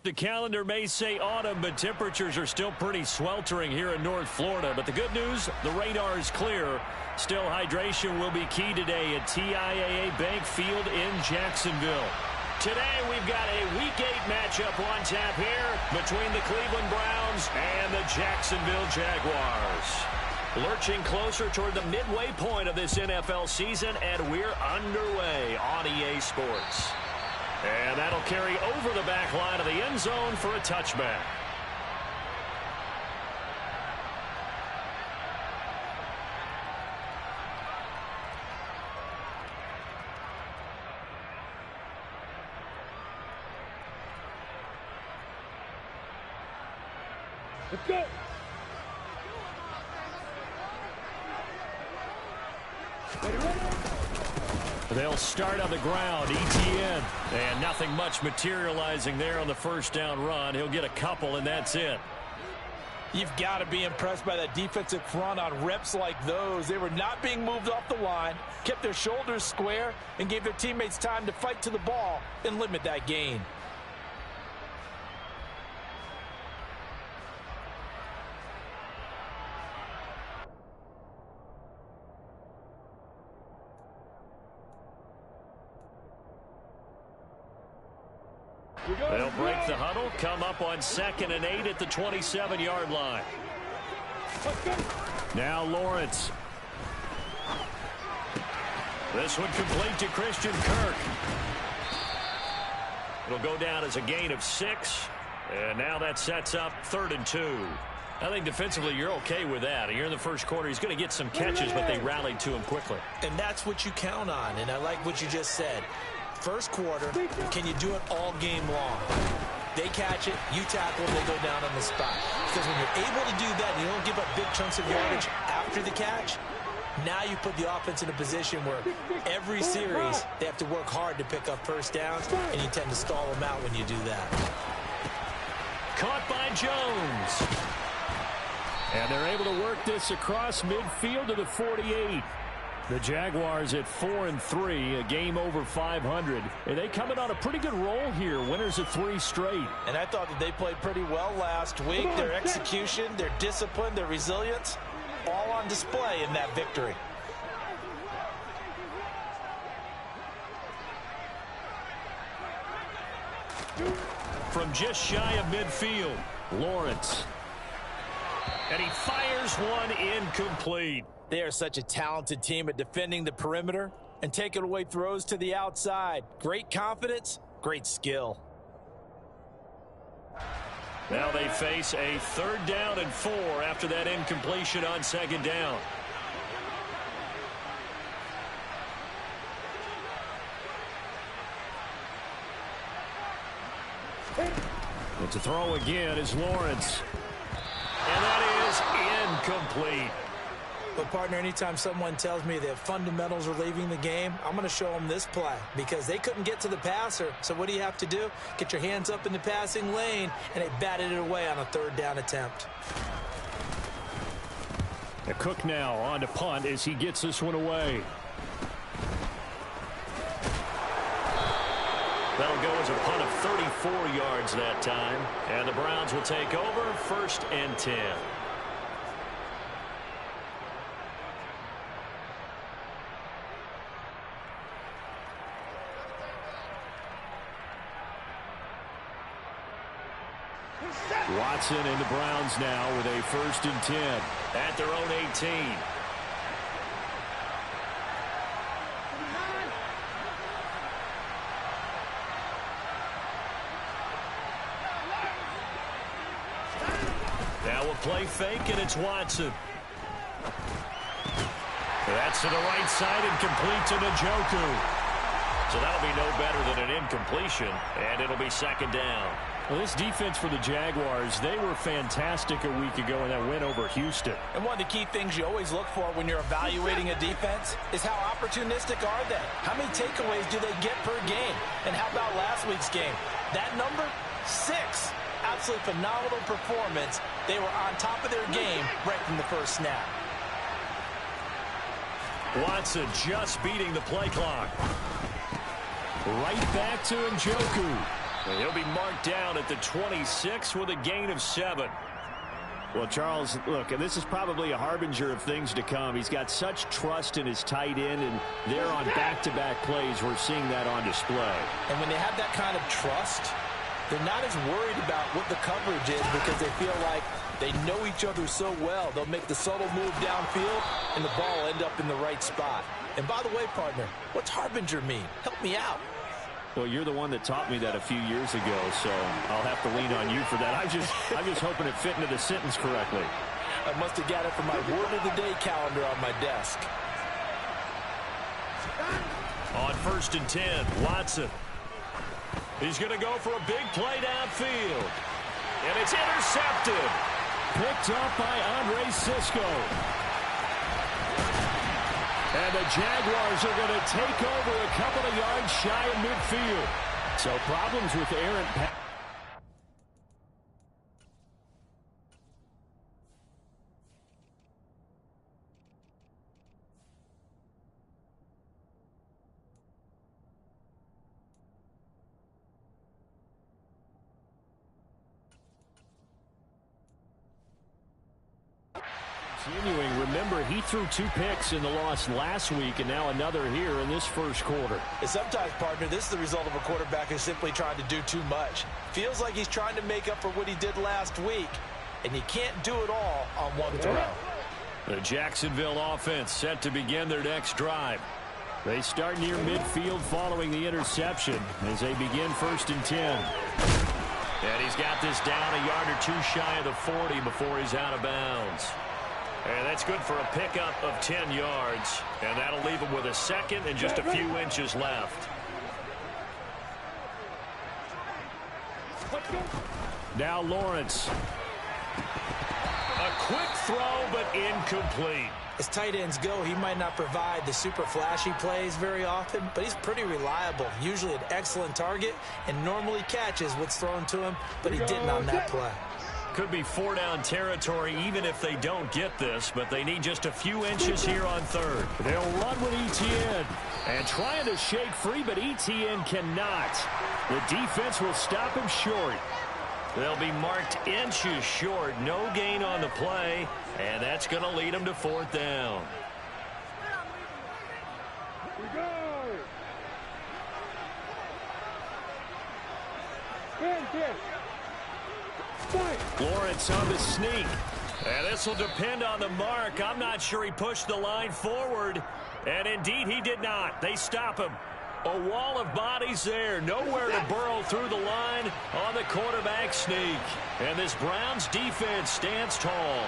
The calendar may say autumn, but temperatures are still pretty sweltering here in North Florida. But the good news, the radar is clear. Still, hydration will be key today at TIAA Bank Field in Jacksonville. Today, we've got a Week 8 matchup on tap here between the Cleveland Browns and the Jacksonville Jaguars. Lurching closer toward the midway point of this NFL season, and we're underway on EA Sports. And that'll carry over the back line of the end zone for a touchback. Let's go. They'll start on the ground. ETN. And nothing much materializing there on the first down run. He'll get a couple, and that's it. You've got to be impressed by that defensive front on reps like those. They were not being moved off the line, kept their shoulders square, and gave their teammates time to fight to the ball and limit that gain. They'll break the huddle, come up on 2nd and 8 at the 27-yard line. Now Lawrence. This one complete to Christian Kirk. It'll go down as a gain of 6. And now that sets up 3rd and 2. I think defensively you're okay with that. You're in the first quarter. He's going to get some catches, but they rallied to him quickly. And that's what you count on, and I like what you just said. First quarter, can you do it all game long? They catch it, you tackle, they go down on the spot. Because when you're able to do that, you don't give up big chunks of yardage after the catch, now you put the offense in a position where every series they have to work hard to pick up first downs, and you tend to stall them out when you do that. Caught by Jones. And they're able to work this across midfield to the 48. The Jaguars at 4-3, a game over 500. And they coming on a pretty good roll here, winners of 3 straight. And I thought that they played pretty well last week. Their execution, their discipline, their resilience, all on display in that victory. From just shy of midfield, Lawrence. And he fires one incomplete. They are such a talented team at defending the perimeter and taking away throws to the outside. Great confidence, great skill. Now they face a 3rd down and 4 after that incompletion on 2nd down. But to throw again is Lawrence. And that is incomplete. But, partner, anytime someone tells me that fundamentals are leaving the game, I'm going to show them this play because they couldn't get to the passer. So what do you have to do? Get your hands up in the passing lane, and they batted it away on a 3rd down attempt. The Cook now on to punt as he gets this one away. That'll go as a punt of 34 yards that time. And the Browns will take over 1st and 10. Watson and the Browns now with a 1st and 10 at their own 18. Now we'll play fake, and it's Watson. That's to the right side and complete to Njoku. So that'll be no better than an incompletion, and it'll be 2nd down. Well, this defense for the Jaguars, they were fantastic a week ago in that win over Houston. And one of the key things you always look for when you're evaluating a defense is how opportunistic are they? How many takeaways do they get per game? And how about last week's game? That number, 6. Absolutely phenomenal performance. They were on top of their game right from the first snap. Watson just beating the play clock. Right back to Njoku. And he'll be marked down at the 26 with a gain of 7. Well, Charles, look, and this is probably a harbinger of things to come. He's got such trust in his tight end, and they're on back-to-back plays. We're seeing that on display. And when they have that kind of trust, they're not as worried about what the coverage is because they feel like they know each other so well. They'll make the subtle move downfield, and the ball will end up in the right spot. And by the way, partner, what's harbinger mean? Help me out. Well, you're the one that taught me that a few years ago, so I'll have to lean on you for that. I'm just hoping it fit into the sentence correctly. I must have got it from my word of the day calendar on my desk. On 1st and 10, Watson. He's going to go for a big play downfield. And it's intercepted. Picked up by Andre Cisco. And the Jaguars are going to take over a couple of yards shy of midfield. So problems with Aaron Pass. Continuing, remember, he threw 2 picks in the loss last week, and now another here in this first quarter. And sometimes, partner, this is the result of a quarterback who's simply trying to do too much. Feels like he's trying to make up for what he did last week, and you can't do it all on one throw. The Jacksonville offense set to begin their next drive. They start near midfield following the interception as they begin 1st and 10. And he's got this down a yard or 2 shy of the 40 before he's out of bounds. And that's good for a pickup of 10 yards. And that'll leave him with a second and just a few inches left. Now Lawrence. A quick throw, but incomplete. As tight ends go, he might not provide the super flashy plays very often, but he's pretty reliable, usually an excellent target, and normally catches what's thrown to him, but he didn't on that play. Could be 4-down territory even if they don't get this, but they need just a few inches here on 3rd. They'll run with Etienne. And trying to shake free, but Etienne cannot. The defense will stop him short. They'll be marked inches short. No gain on the play, and that's going to lead them to 4th down. Lawrence on the sneak. And this will depend on the mark. I'm not sure he pushed the line forward. And indeed, he did not. They stop him. A wall of bodies there. Nowhere to burrow through the line on the quarterback sneak. And this Browns defense stands tall.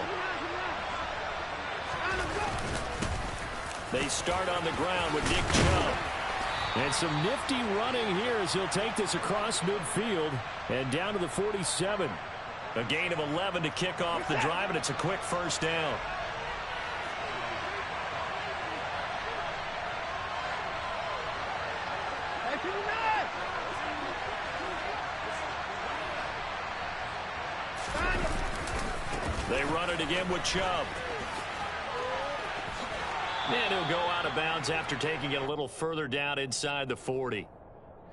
They start on the ground with Nick Chubb. And some nifty running here as he'll take this across midfield and down to the 47. A gain of 11 to kick off the drive, and it's a quick 1st down. They run it again with Chubb. And he'll go out of bounds after taking it a little further down inside the 40.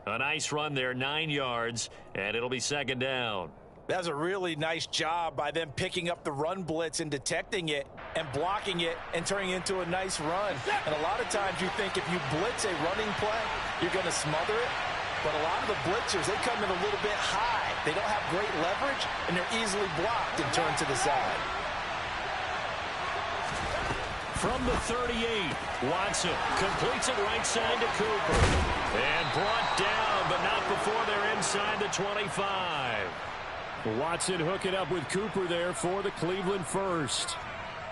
A nice run there, 9 yards, and it'll be 2nd down. That's a really nice job by them picking up the run blitz and detecting it and blocking it and turning it into a nice run. And a lot of times you think if you blitz a running play, you're going to smother it. But a lot of the blitzers, they come in a little bit high. They don't have great leverage, and they're easily blocked and turned to the side. From the 38, Watson completes it right side to Cooper. And brought down, but not before they're inside the 25. Watson hooking up with Cooper there for the Cleveland first.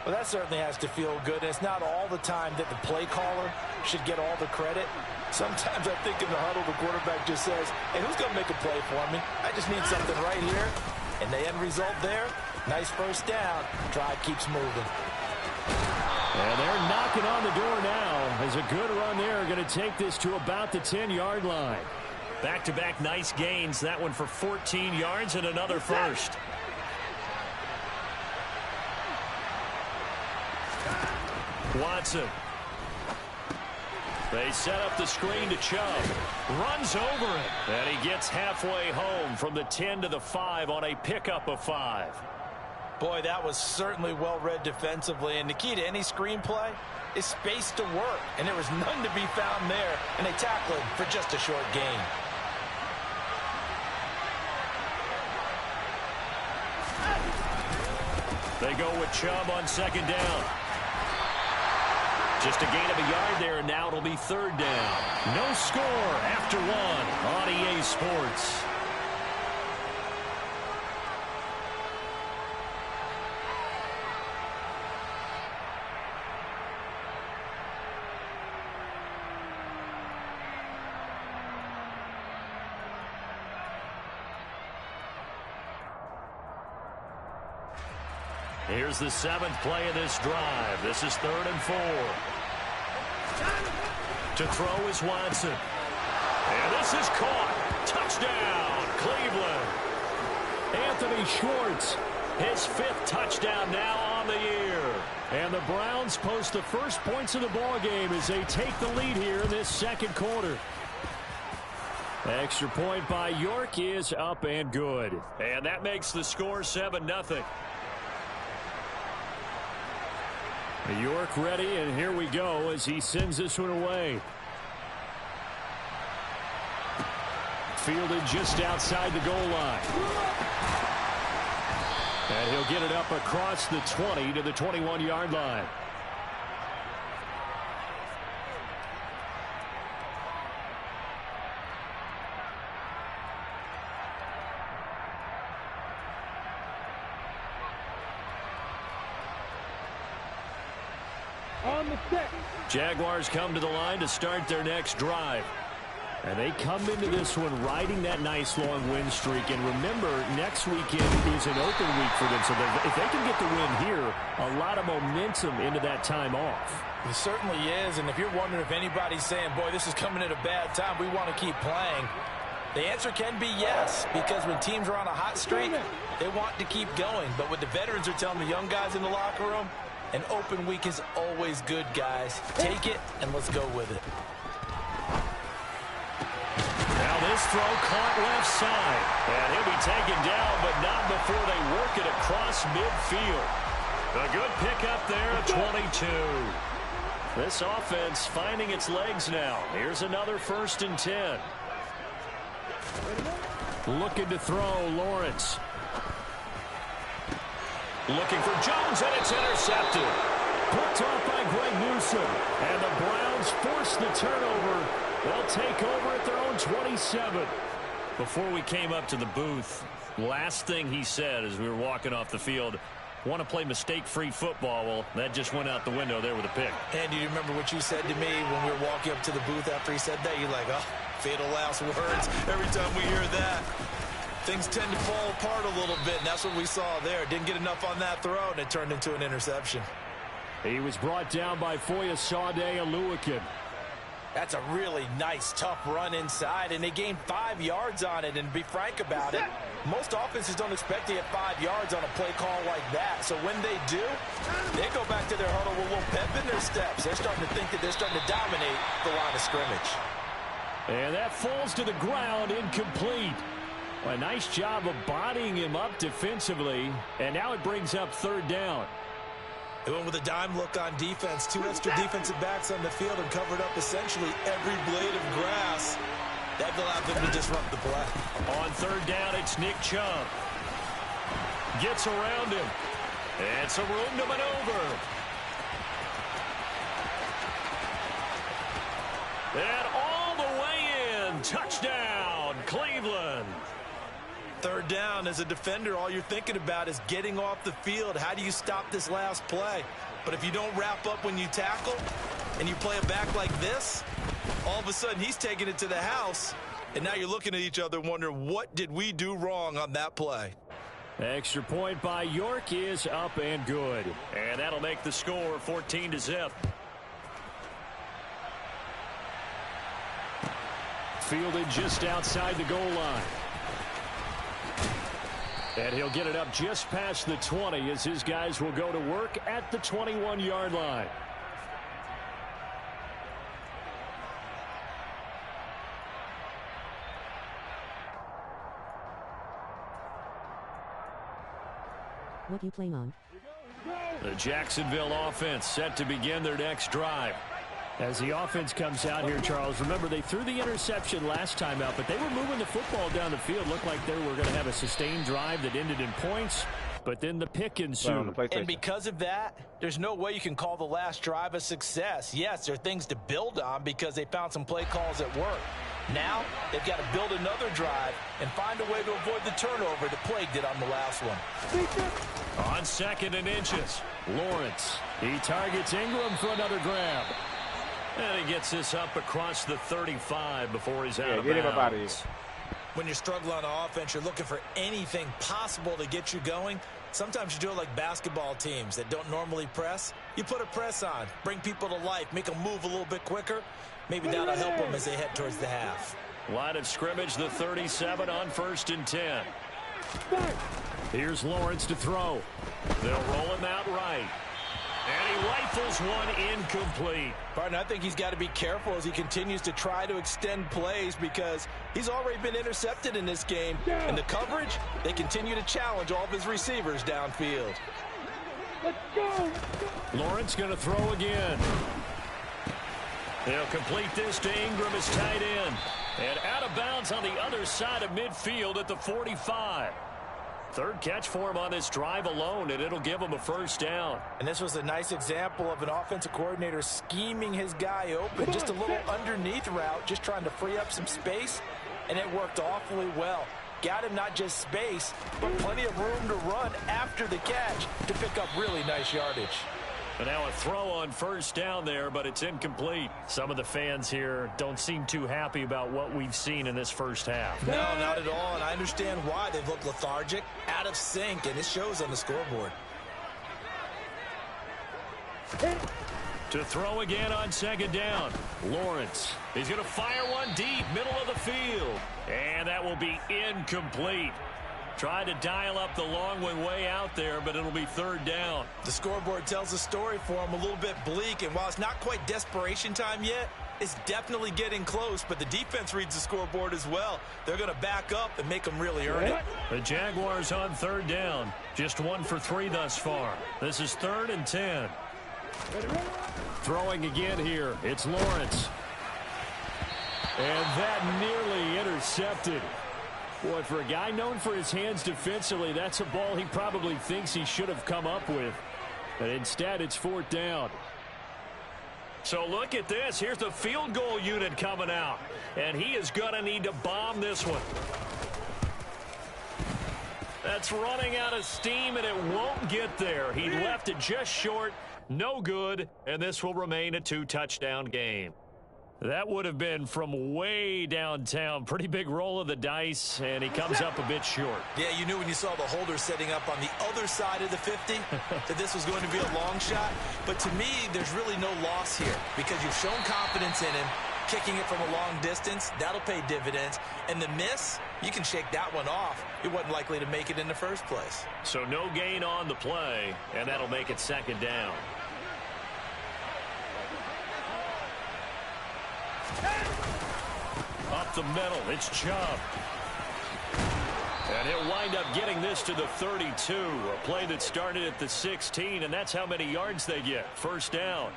Well, that certainly has to feel good. It's not all the time that the play caller should get all the credit. Sometimes I think in the huddle, the quarterback just says, hey, who's going to make a play for me? I just need something right here. And the end result there, nice 1st down. Drive keeps moving. And they're knocking on the door now as a good run there. Going to take this to about the 10-yard line. Back-to-back nice gains. That one for 14 yards and another 1st. Watson. They set up the screen to Chubb. Runs over it. And he gets halfway home from the 10 to the 5 on a pickup of 5. Boy, that was certainly well read defensively. And the key to any screenplay is space to work. And there was none to be found there. And they tackle him for just a short gain. They go with Chubb on 2nd down. Just a gain of a yard there, and now it'll be 3rd down. No score after 1 on EA Sports. Here's the 7th play of this drive. This is 3rd and 4. To throw is Watson. And this is caught. Touchdown, Cleveland. Anthony Schwartz, his 5th touchdown now on the year. And the Browns post the first points of the ball game as they take the lead here in this 2nd quarter. Extra point by York is up and good. And that makes the score 7-0. York ready, and here we go as he sends this one away. Fielded just outside the goal line. And he'll get it up across the 20 to the 21-yard line. Jaguars come to the line to start their next drive. And they come into this one riding that nice long win streak. And remember, next weekend is an open week for them. So if they can get the win here, a lot of momentum into that time off. It certainly is. And if you're wondering if anybody's saying, boy, this is coming at a bad time, we want to keep playing, the answer can be yes. Because when teams are on a hot streak, they want to keep going. But what the veterans are telling the young guys in the locker room, an open week is always good, guys. Take it, and let's go with it. Now this throw caught left side. And he'll be taken down, but not before they work it across midfield. A good pickup there at 22. This offense finding its legs now. Here's another 1st and 10. Looking to throw, Lawrence. Looking for Jones, and it's intercepted. Picked off by Greg Newsome. And the Browns force the turnover. They'll take over at their own 27. Before we came up to the booth, last thing he said as we were walking off the field, want to play mistake-free football. Well, that just went out the window there with a pick. And do you remember what you said to me when we were walking up to the booth after he said that? You're like, oh, fatal last words. Every time we hear that, things tend to fall apart a little bit, and that's what we saw there. Didn't get enough on that throw, and it turned into an interception. He was brought down by Foyesade Oluwakin. That's a really nice, tough run inside, and they gained 5 yards on it. And to be frank about it, most offenses don't expect to get 5 yards on a play call like that. So when they do, they go back to their huddle with a little pep in their steps. They're starting to think that they're starting to dominate the line of scrimmage. And that falls to the ground, incomplete. A nice job of bodying him up defensively, and now it brings up 3rd down. They went with a dime look on defense. 2 extra defensive backs on the field and covered up essentially every blade of grass. That allowed them to disrupt the play. On 3rd down, it's Nick Chubb. Gets around him. And some room to maneuver. And all the way in. Touchdown, Cleveland. 3rd down, as a defender, all you're thinking about is getting off the field. How do you stop this last play? But if you don't wrap up when you tackle and you play it back like this, all of a sudden he's taking it to the house, and now you're looking at each other wondering, what did we do wrong on that play? Extra point by York is up and good. And that'll make the score 14-0. Fielded just outside the goal line. And he'll get it up just past the 20 as his guys will go to work at the 21-yard line. What you playing on? The Jacksonville offense set to begin their next drive. As the offense comes out here, Charles, remember they threw the interception last time out, but they were moving the football down the field. Looked like they were going to have a sustained drive that ended in points, but then the pick ensued. And because of that, there's no way you can call the last drive a success. Yes, there are things to build on because they found some play calls that work. Now, they've got to build another drive and find a way to avoid the turnover that plagued it on the last one. On 2nd and inches, Lawrence. He targets Ingram for another grab. And he gets this up across the 35 before he's out of bounds. When you're struggling on offense, you're looking for anything possible to get you going. Sometimes you do it like basketball teams that don't normally press. You put a press on, bring people to life, make them move a little bit quicker. Maybe that'll help them as they head towards the half. Line of scrimmage, the 37 on 1st and 10. Here's Lawrence to throw. They'll roll him out right. And he rifles one incomplete. Partner, I think he's got to be careful as he continues to try to extend plays because he's already been intercepted in this game. And the coverage, they continue to challenge all of his receivers downfield. Let's go! Lawrence going to throw again. They'll complete this to Ingram as tight end. And out of bounds on the other side of midfield at the 45. Third catch for him on this drive alone, and it'll give him a first down. And this was a nice example of an offensive coordinator scheming his guy open. Just a little underneath route, just trying to free up some space, and it worked awfully well. Got him not just space, but plenty of room to run after the catch to pick up really nice yardage. And now a throw on first down there, but it's incomplete. Some of the fans here don't seem too happy about what we've seen in this first half. No, not at all, and I understand why. They've looked lethargic, out of sync, and it shows on the scoreboard. To throw again on 2nd down. Lawrence. He's going to fire one deep, middle of the field. And that will be incomplete. Tried to dial up the long one way out there, but it'll be 3rd down. The scoreboard tells the story for him, a little bit bleak, and while it's not quite desperation time yet, it's definitely getting close, but the defense reads the scoreboard as well. They're going to back up and make them really earn it. The Jaguars on 3rd down. Just 1 for 3 thus far. This is 3rd and 10. Throwing again here. It's Lawrence. And that nearly intercepted. Boy, for a guy known for his hands defensively, that's a ball he probably thinks he should have come up with. But instead, it's 4th down. So look at this. Here's the field goal unit coming out. And he is going to need to bomb this one. That's running out of steam, and it won't get there. He left it just short. No good. And this will remain a 2-touchdown game. That would have been from way downtown. Pretty big roll of the dice, and he comes up a bit short. Yeah, you knew when you saw the holder setting up on the other side of the 50 that this was going to be a long shot. But to me, there's really no loss here because you've shown confidence in him. Kicking it from a long distance, that'll pay dividends. And the miss, you can shake that one off. It wasn't likely to make it in the first place. So no gain on the play, and that'll make it 2nd down. Up the middle, it's Chubb. And he'll wind up getting this to the 32. A play that started at the 16, and that's how many yards they get. 1st down.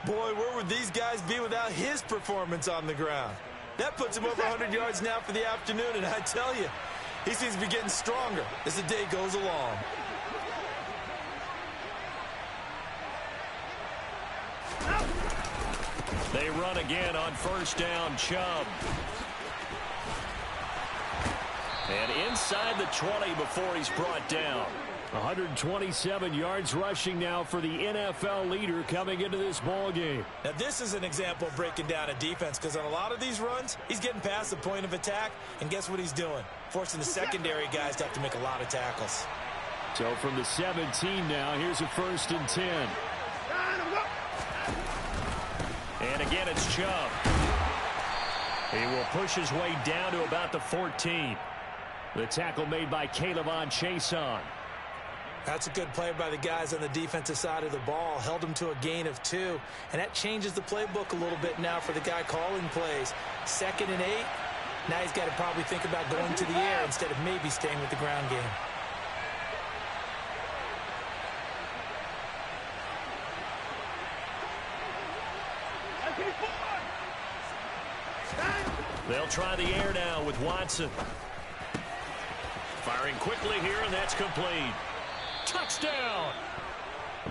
Boy, where would these guys be without his performance on the ground? That puts him over 100 yards now for the afternoon, and I tell you, he seems to be getting stronger as the day goes along. They run again on 1st down, Chubb. And inside the 20 before he's brought down. 127 yards rushing now for the NFL leader coming into this ball game. Now this is an example of breaking down a defense because on a lot of these runs, he's getting past the point of attack, and guess what he's doing? Forcing the secondary guys to have to make a lot of tackles. So from the 17 now, here's a 1st and 10. And again, it's Chubb. He will push his way down to about the 14. The tackle made by K'Lavon Chaisson. That's a good play by the guys on the defensive side of the ball. Held him to a gain of 2. And that changes the playbook a little bit now for the guy calling plays. 2nd and 8. Now he's got to probably think about going to the air instead of maybe staying with the ground game. They'll try the air now with Watson. Firing quickly here, and that's complete. Touchdown!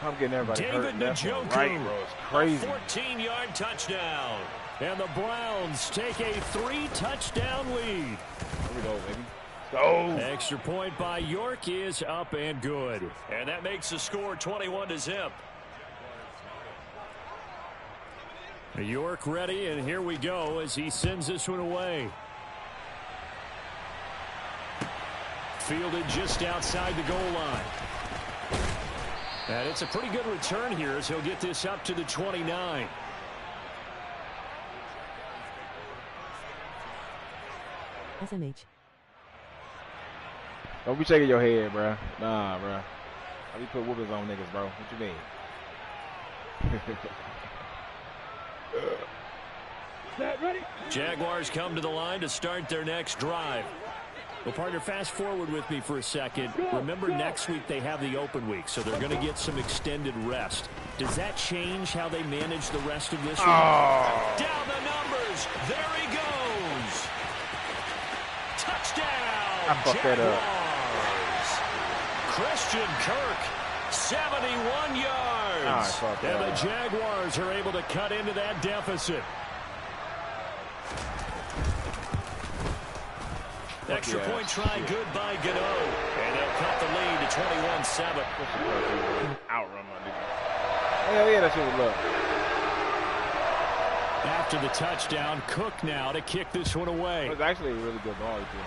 I'm getting everybody David hurt. Njoku, Right, bro. It's crazy. 14-yard touchdown. And the Browns take a 3-touchdown lead. Here we go, baby. Go. Extra point by York is up and good. And that makes the score 21-0. York ready, and here we go as he sends this one away. Fielded just outside the goal line. And it's a pretty good return here as he'll get this up to the 29. SMH. Don't be shaking your head, bro. Nah, bro. How you put whoopers on niggas, bro? What you mean? Jaguars come to the line to start their next drive. Well, partner, fast forward with me for a second. Remember, next week they have the open week, so they're going to get some extended rest. Does that change how they manage the rest of this week? Down the numbers. There he goes. Touchdown. I fucked that up. Christian Kirk, 71 yards. And the Jaguars are able to cut into that deficit. Extra point try good by Gano. And they'll cut the lead to 21-7. Outrun my nigga. Hell yeah, that shit was luck. After the touchdown, Cook now to kick this one away. It was actually a really good ball, too.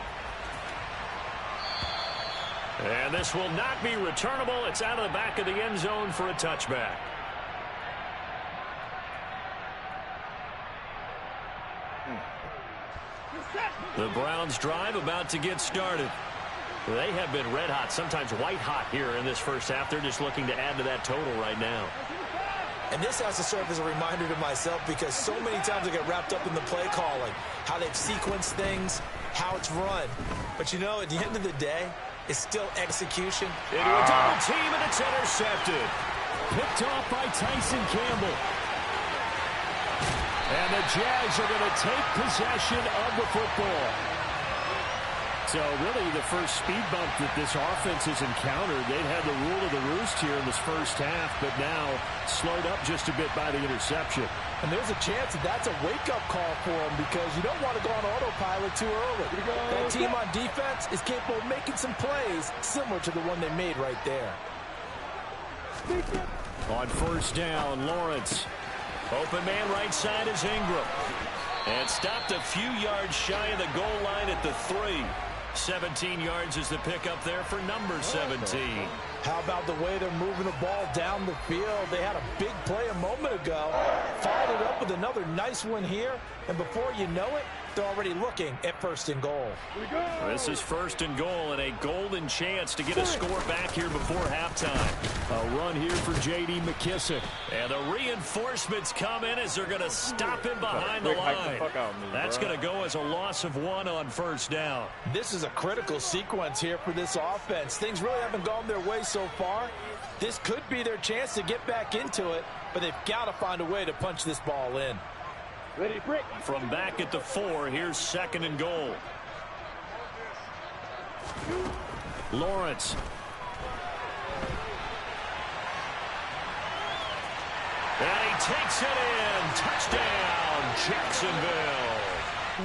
And this will not be returnable. It's out of the back of the end zone for a touchback. The Browns drive about to get started. They have been red hot, sometimes white hot here in this first half. They're just looking to add to that total right now. And this has to serve as a reminder to myself because so many times I get wrapped up in the play calling, how they've sequenced things, how it's run. But you know, at the end of the day, it's still execution. Into a double team, and it's intercepted. Picked off by Tyson Campbell. And the Jags are going to take possession of the football. So really the first speed bump that this offense has encountered, they've had the rule of the roost here in this first half, but now slowed up just a bit by the interception. And there's a chance that that's a wake-up call for them because you don't want to go on autopilot too early. That team on defense is capable of making some plays similar to the one they made right there. On first down, Lawrence. Open man right side is Ingram. And stopped a few yards shy of the goal line at the 3. 17 yards is the pickup there for number 17. How about the way they're moving the ball down the field? They had a big play a moment ago. Followed it up with another nice one here. And before you know it, they're already looking at first and goal. This is first and goal and a golden chance to get a score back here before halftime. A run here for J.D. McKissick. And the reinforcements come in as they're going to stop him behind the line. That's going to go as a loss of 1 on first down. This is a critical sequence here for this offense. Things really haven't gone their way so far. This could be their chance to get back into it, but they've got to find a way to punch this ball in. Ready, break. From back at the 4, here's second and goal. Lawrence. And he takes it in. Touchdown, Jacksonville.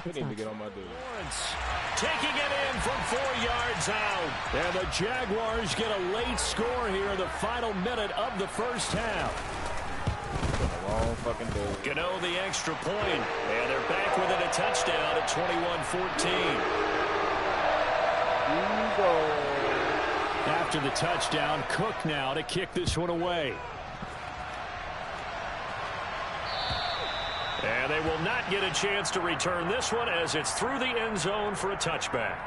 We need to get on my dude. Lawrence taking it in from 4 yards out. And the Jaguars get a late score here in the final minute of the first half. Wrong fucking dude. Gano the extra point. And they're back within a touchdown at 21-14. After the touchdown, Cook now to kick this one away. And they will not get a chance to return this one as it's through the end zone for a touchback.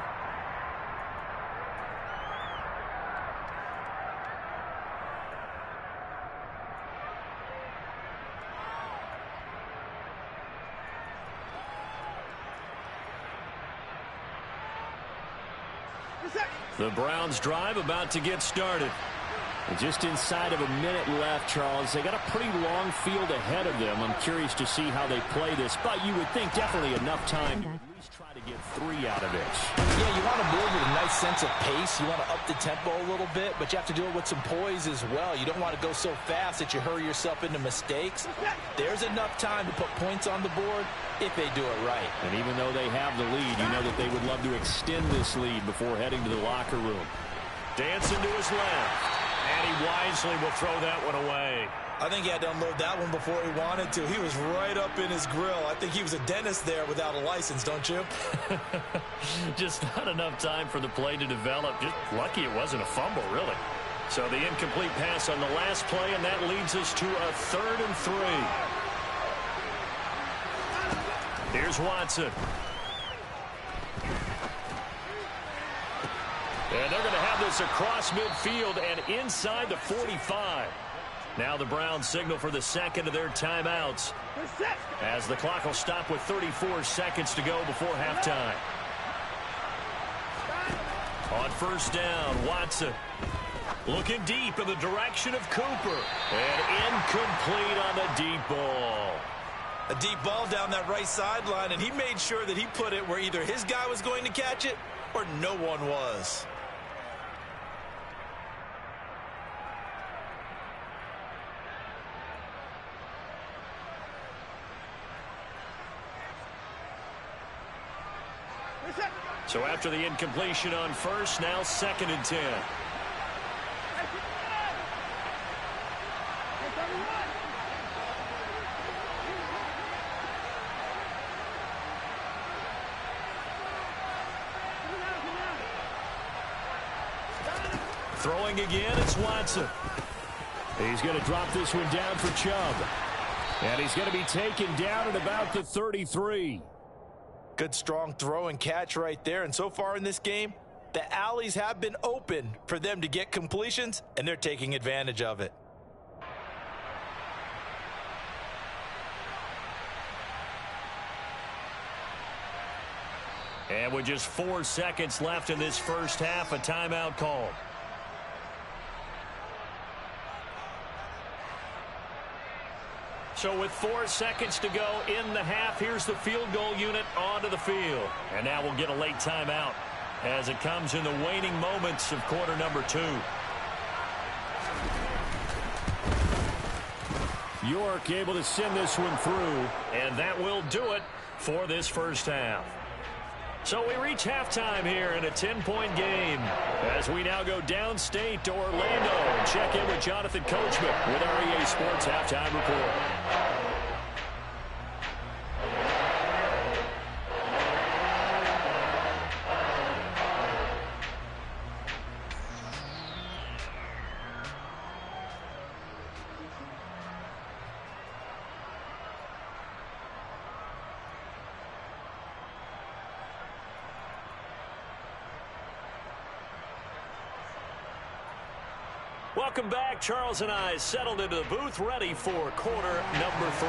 The Browns drive about to get started. And just inside of a minute left, Charles. They got a pretty long field ahead of them. I'm curious to see how they play this, but you would think definitely enough time to at least try to get 3 out of it. Yeah, you want to move with a nice sense of pace. You want to up the tempo a little bit, but you have to do it with some poise as well. You don't want to go so fast that you hurry yourself into mistakes. There's enough time to put points on the board if they do it right. And even though they have the lead, you know that they would love to extend this lead before heading to the locker room. Dancing to his left. And he wisely will throw that one away. I think he had to unload that one before he wanted to. He was right up in his grill. I think he was a dentist there without a license, don't you? Just not enough time for the play to develop. Just lucky it wasn't a fumble, really. So the incomplete pass on the last play, and that leads us to a 3rd and 3. Here's Watson. And they're going to have this across midfield and inside the 45. Now the Browns signal for the second of their timeouts, as the clock will stop with 34 seconds to go before halftime. On first down, Watson looking deep in the direction of Cooper. And incomplete on the deep ball. A deep ball down that right sideline, and he made sure that he put it where either his guy was going to catch it or no one was. So after the incompletion on first, now 2nd and 10. Throwing again, it's Watson. He's going to drop this one down for Chubb. And he's going to be taken down at about the 33. Good strong throw and catch right there. And so far in this game, the alleys have been open for them to get completions, and they're taking advantage of it. And with just 4 seconds left in this first half, a timeout call. So with 4 seconds to go in the half, here's the field goal unit onto the field. And now we'll get a late timeout as it comes in the waning moments of quarter number 2. York able to send this one through. And that will do it for this first half. So we reach halftime here in a 10-point game as we now go downstate to Orlando and check in with Jonathan Coachman with our EA Sports Halftime Report. Welcome back. Charles and I settled into the booth, ready for quarter number 3.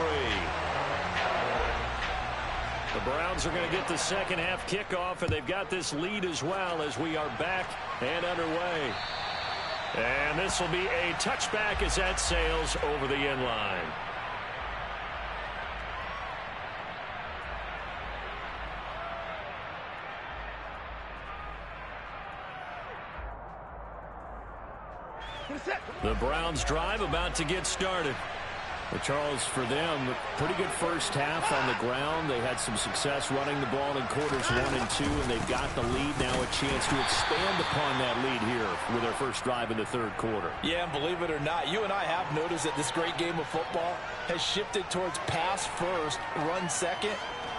The Browns are going to get the second half kickoff, and they've got this lead as well as we are back and underway. And this will be a touchback as that sails over the end line. The Browns drive about to get started. Well, Charles, for them, pretty good first half on the ground. They had some success running the ball in quarters 1 and 2, and they've got the lead now, a chance to expand upon that lead here with their first drive in the third quarter. Yeah, and believe it or not, you and I have noticed that this great game of football has shifted towards pass first, run second.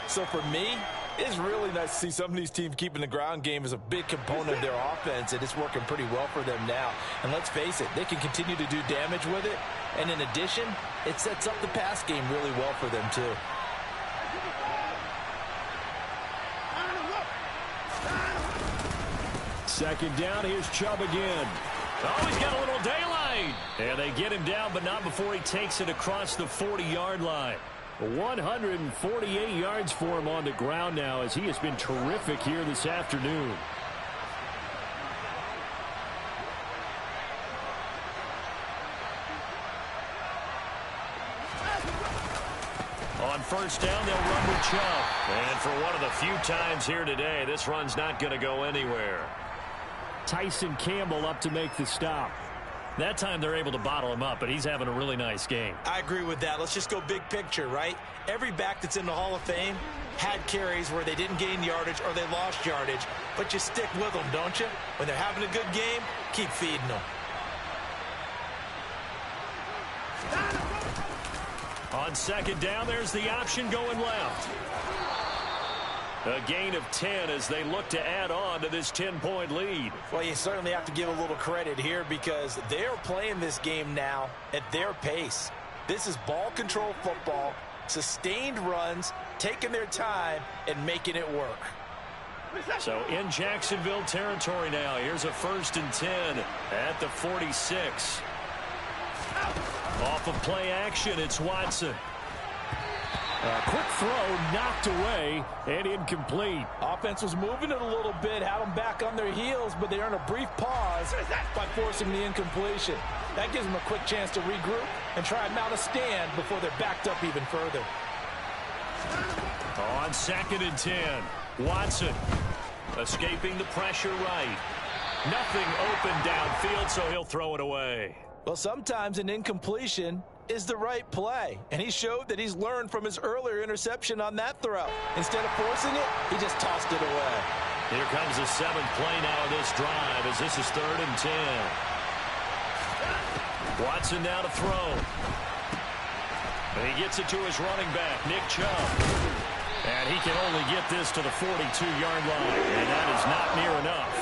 So for me, it's really nice to see some of these teams keeping the ground game as a big component of their offense, and it's working pretty well for them now. And let's face it, they can continue to do damage with it. And in addition, it sets up the pass game really well for them, too. Second down, here's Chubb again. Oh, he's got a little daylight. And they get him down, but not before he takes it across the 40-yard line. 148 yards for him on the ground now, as he has been terrific here this afternoon. On first down, they'll run with Chubb. And for one of the few times here today, this run's not going to go anywhere. Tyson Campbell up to make the stop. That time they're able to bottle him up, but he's having a really nice game. I agree with that. Let's just go big picture, right? Every back that's in the Hall of Fame had carries where they didn't gain yardage or they lost yardage, but you stick with them, don't you? When they're having a good game, keep feeding them. On second down, there's the option going left. A gain of 10 as they look to add on to this 10-point lead. Well, you certainly have to give a little credit here because they're playing this game now at their pace. This is ball control football, sustained runs, taking their time, and making it work. So in Jacksonville territory now, here's a 1st and 10 at the 46. Off of play action, it's Watson. A quick throw knocked away and incomplete. Offense was moving it a little bit, had them back on their heels, but they earned a brief pause by forcing the incompletion. That gives them a quick chance to regroup and try and mount a stand before they're backed up even further. On 2nd and 10, Watson escaping the pressure right. Nothing open downfield, so he'll throw it away. Well, sometimes an incompletion is the right play, and he showed that he's learned from his earlier interception on that throw. Instead of forcing it, he just tossed it away. Here comes the 7th play now of this drive as this is 3rd and 10. Watson now to throw. And he gets it to his running back, Nick Chubb. And he can only get this to the 42-yard line, and that is not near enough.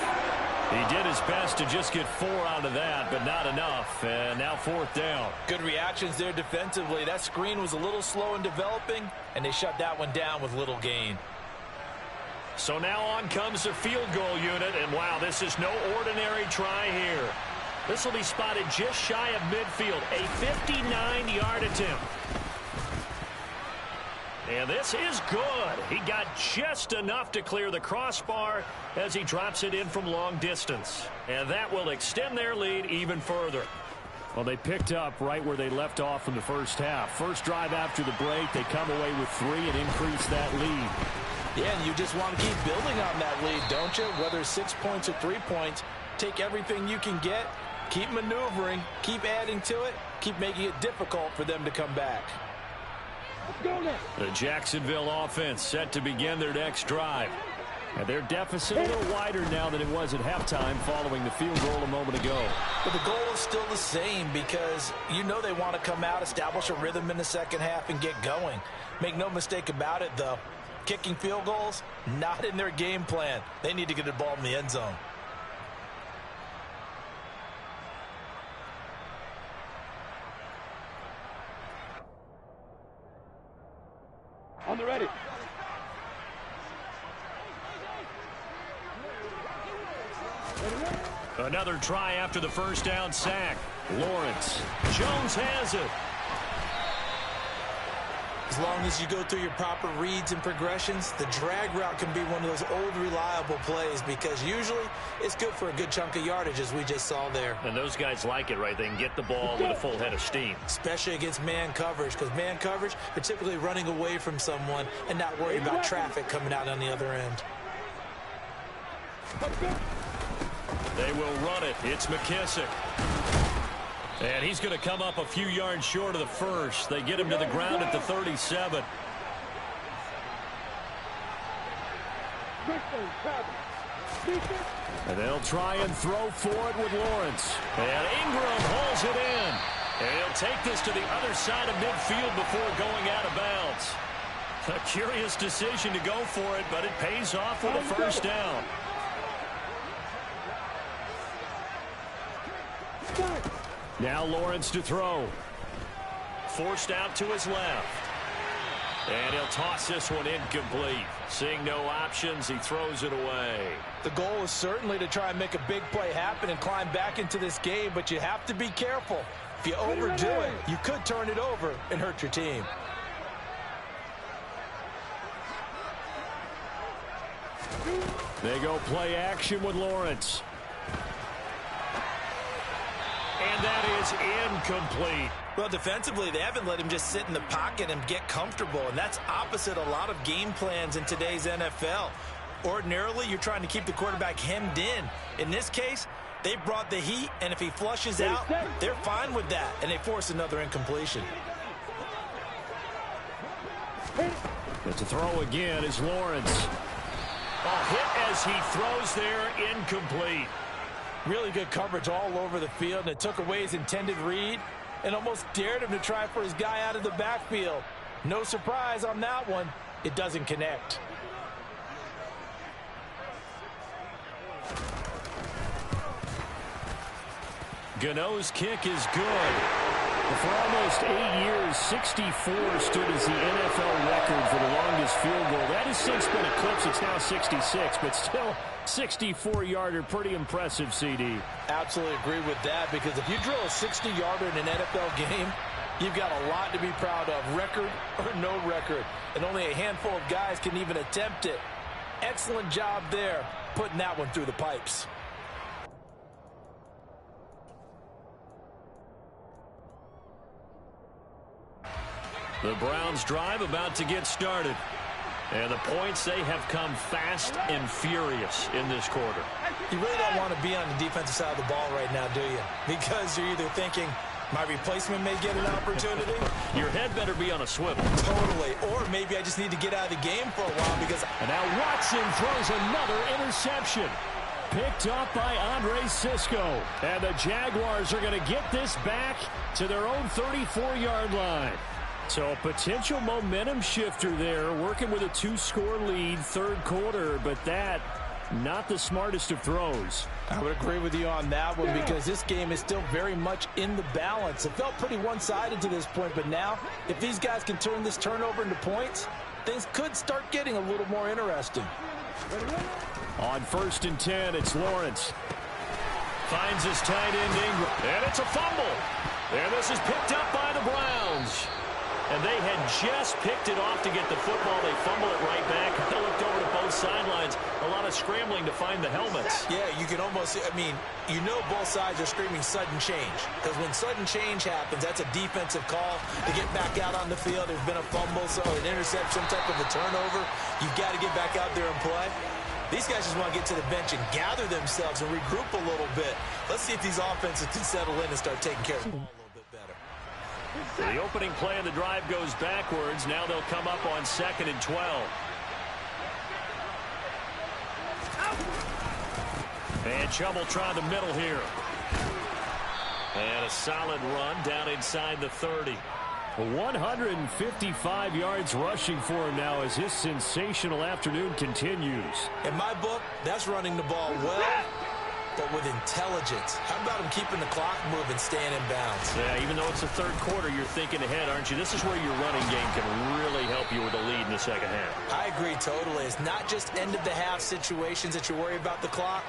He did his best to just get 4 out of that, but not enough. And now 4th down. Good reactions there defensively. That screen was a little slow in developing, and they shut that one down with little gain. So now on comes the field goal unit, and wow, this is no ordinary try here. This will be spotted just shy of midfield, a 59-yard attempt. And this is good. He got just enough to clear the crossbar as he drops it in from long distance. And that will extend their lead even further. Well, they picked up right where they left off in the first half. First drive after the break, they come away with 3 and increase that lead. Yeah, and you just want to keep building on that lead, don't you? Whether 6 points or 3 points, take everything you can get, keep maneuvering, keep adding to it, keep making it difficult for them to come back. The Jacksonville offense set to begin their next drive. And their deficit a little wider now than it was at halftime following the field goal a moment ago. But the goal is still the same because you know they want to come out, establish a rhythm in the second half, and get going. Make no mistake about it, though. Kicking field goals, not in their game plan. They need to get the ball in the end zone. On the ready. Another try after the first down sack. Lawrence. Jones has it. As long as you go through your proper reads and progressions, the drag route can be one of those old reliable plays because usually it's good for a good chunk of yardage, as we just saw there. And those guys like it, right? They can get the ball with a full head of steam. Especially against man coverage, because man coverage, they're typically running away from someone and not worried about traffic coming out on the other end. They will run it. It's McKissick. And he's going to come up a few yards short of the first. They get him to the ground at the 37. And they'll try and throw for it with Lawrence. And Ingram hauls it in. And he'll take this to the other side of midfield before going out of bounds. A curious decision to go for it, but it pays off with a first down. Now Lawrence to throw. Forced out to his left. And he'll toss this one incomplete. Seeing no options, he throws it away. The goal is certainly to try and make a big play happen and climb back into this game, but you have to be careful. If you overdo it, you could turn it over and hurt your team. They go play action with Lawrence. And that is incomplete. Well, defensively, they haven't let him just sit in the pocket and get comfortable, and that's opposite a lot of game plans in today's NFL. Ordinarily, you're trying to keep the quarterback hemmed in. In this case, they brought the heat, and if he flushes out, they're fine with that, and they force another incompletion. But to throw again is Lawrence. A hit as he throws there, incomplete. Really good coverage all over the field, and it took away his intended read and almost dared him to try for his guy out of the backfield. No surprise on that one. It doesn't connect. Gano's kick is good. For almost 8 years, 64 stood as the NFL record for the longest field goal. That has since been eclipsed. It's now 66, but still 64-yarder. Pretty impressive, CD. Absolutely agree with that, because if you drill a 60-yarder in an NFL game, you've got a lot to be proud of, record or no record. And only a handful of guys can even attempt it. Excellent job there, putting that one through the pipes. The Browns drive about to get started. And the points, they have come fast and furious in this quarter. You really don't want to be on the defensive side of the ball right now, do you? Because you're either thinking, my replacement may get an opportunity. Your head better be on a swivel. Totally. Or maybe I just need to get out of the game for a while because... And now Watson throws another interception. Picked up by Andre Cisco. And the Jaguars are going to get this back to their own 34-yard line. So a potential momentum shifter there, working with a 2-score lead, third quarter, but that, not the smartest of throws. I would agree with you on that one, because this game is still very much in the balance. It felt pretty one-sided to this point, but now, if these guys can turn this turnover into points, things could start getting a little more interesting. On 1st and 10, it's Lawrence. Finds his tight end Ingram. And it's a fumble. And this is picked up by the Browns. And they had just picked it off to get the football. They fumble it right back. They looked over to both sidelines. A lot of scrambling to find the helmets. Yeah, you can almost, I mean, you know both sides are screaming sudden change. Because when sudden change happens, that's a defensive call to get back out on the field. There's been a fumble, so an interception, some type of a turnover. You've got to get back out there and play. These guys just want to get to the bench and gather themselves and regroup a little bit. Let's see if these offenses can settle in and start taking care of the ball a little bit better. The opening play of the drive goes backwards. Now they'll come up on 2nd and 12. And Chubb will try the middle here. And a solid run down inside the 30. 155 yards rushing for him now as his sensational afternoon continues. In my book, that's running the ball well, but with intelligence. How about him keeping the clock moving, staying in bounds? Yeah, even though it's the third quarter, you're thinking ahead, aren't you? This is where your running game can really help you with the lead in the second half. I agree totally. It's not just end-of-the-half situations that you worry about the clock.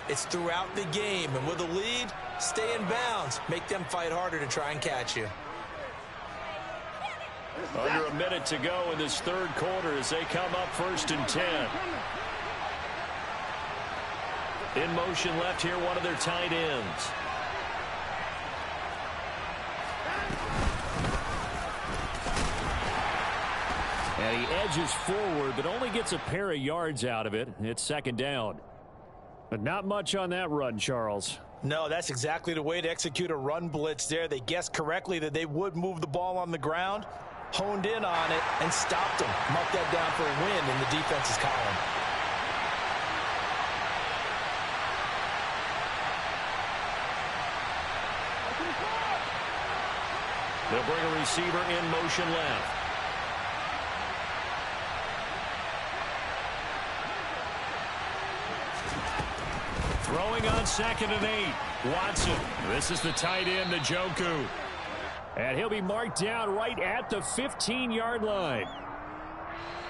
It's throughout the game. And with a lead, stay in bounds. Make them fight harder to try and catch you. Under a minute to go in this third quarter as they come up 1st and 10. In motion left here, one of their tight ends. And he edges forward, but only gets a pair of yards out of it. It's 2nd down. But not much on that run, Charles. No, that's exactly the way to execute a run blitz there. They guessed correctly that they would move the ball on the ground, honed in on it, and stopped them. Mark that down for a win in the defense's column. They'll bring a receiver in motion left. Throwing on 2nd and 8. Watson. This is the tight end, Njoku. And he'll be marked down right at the 15-yard line.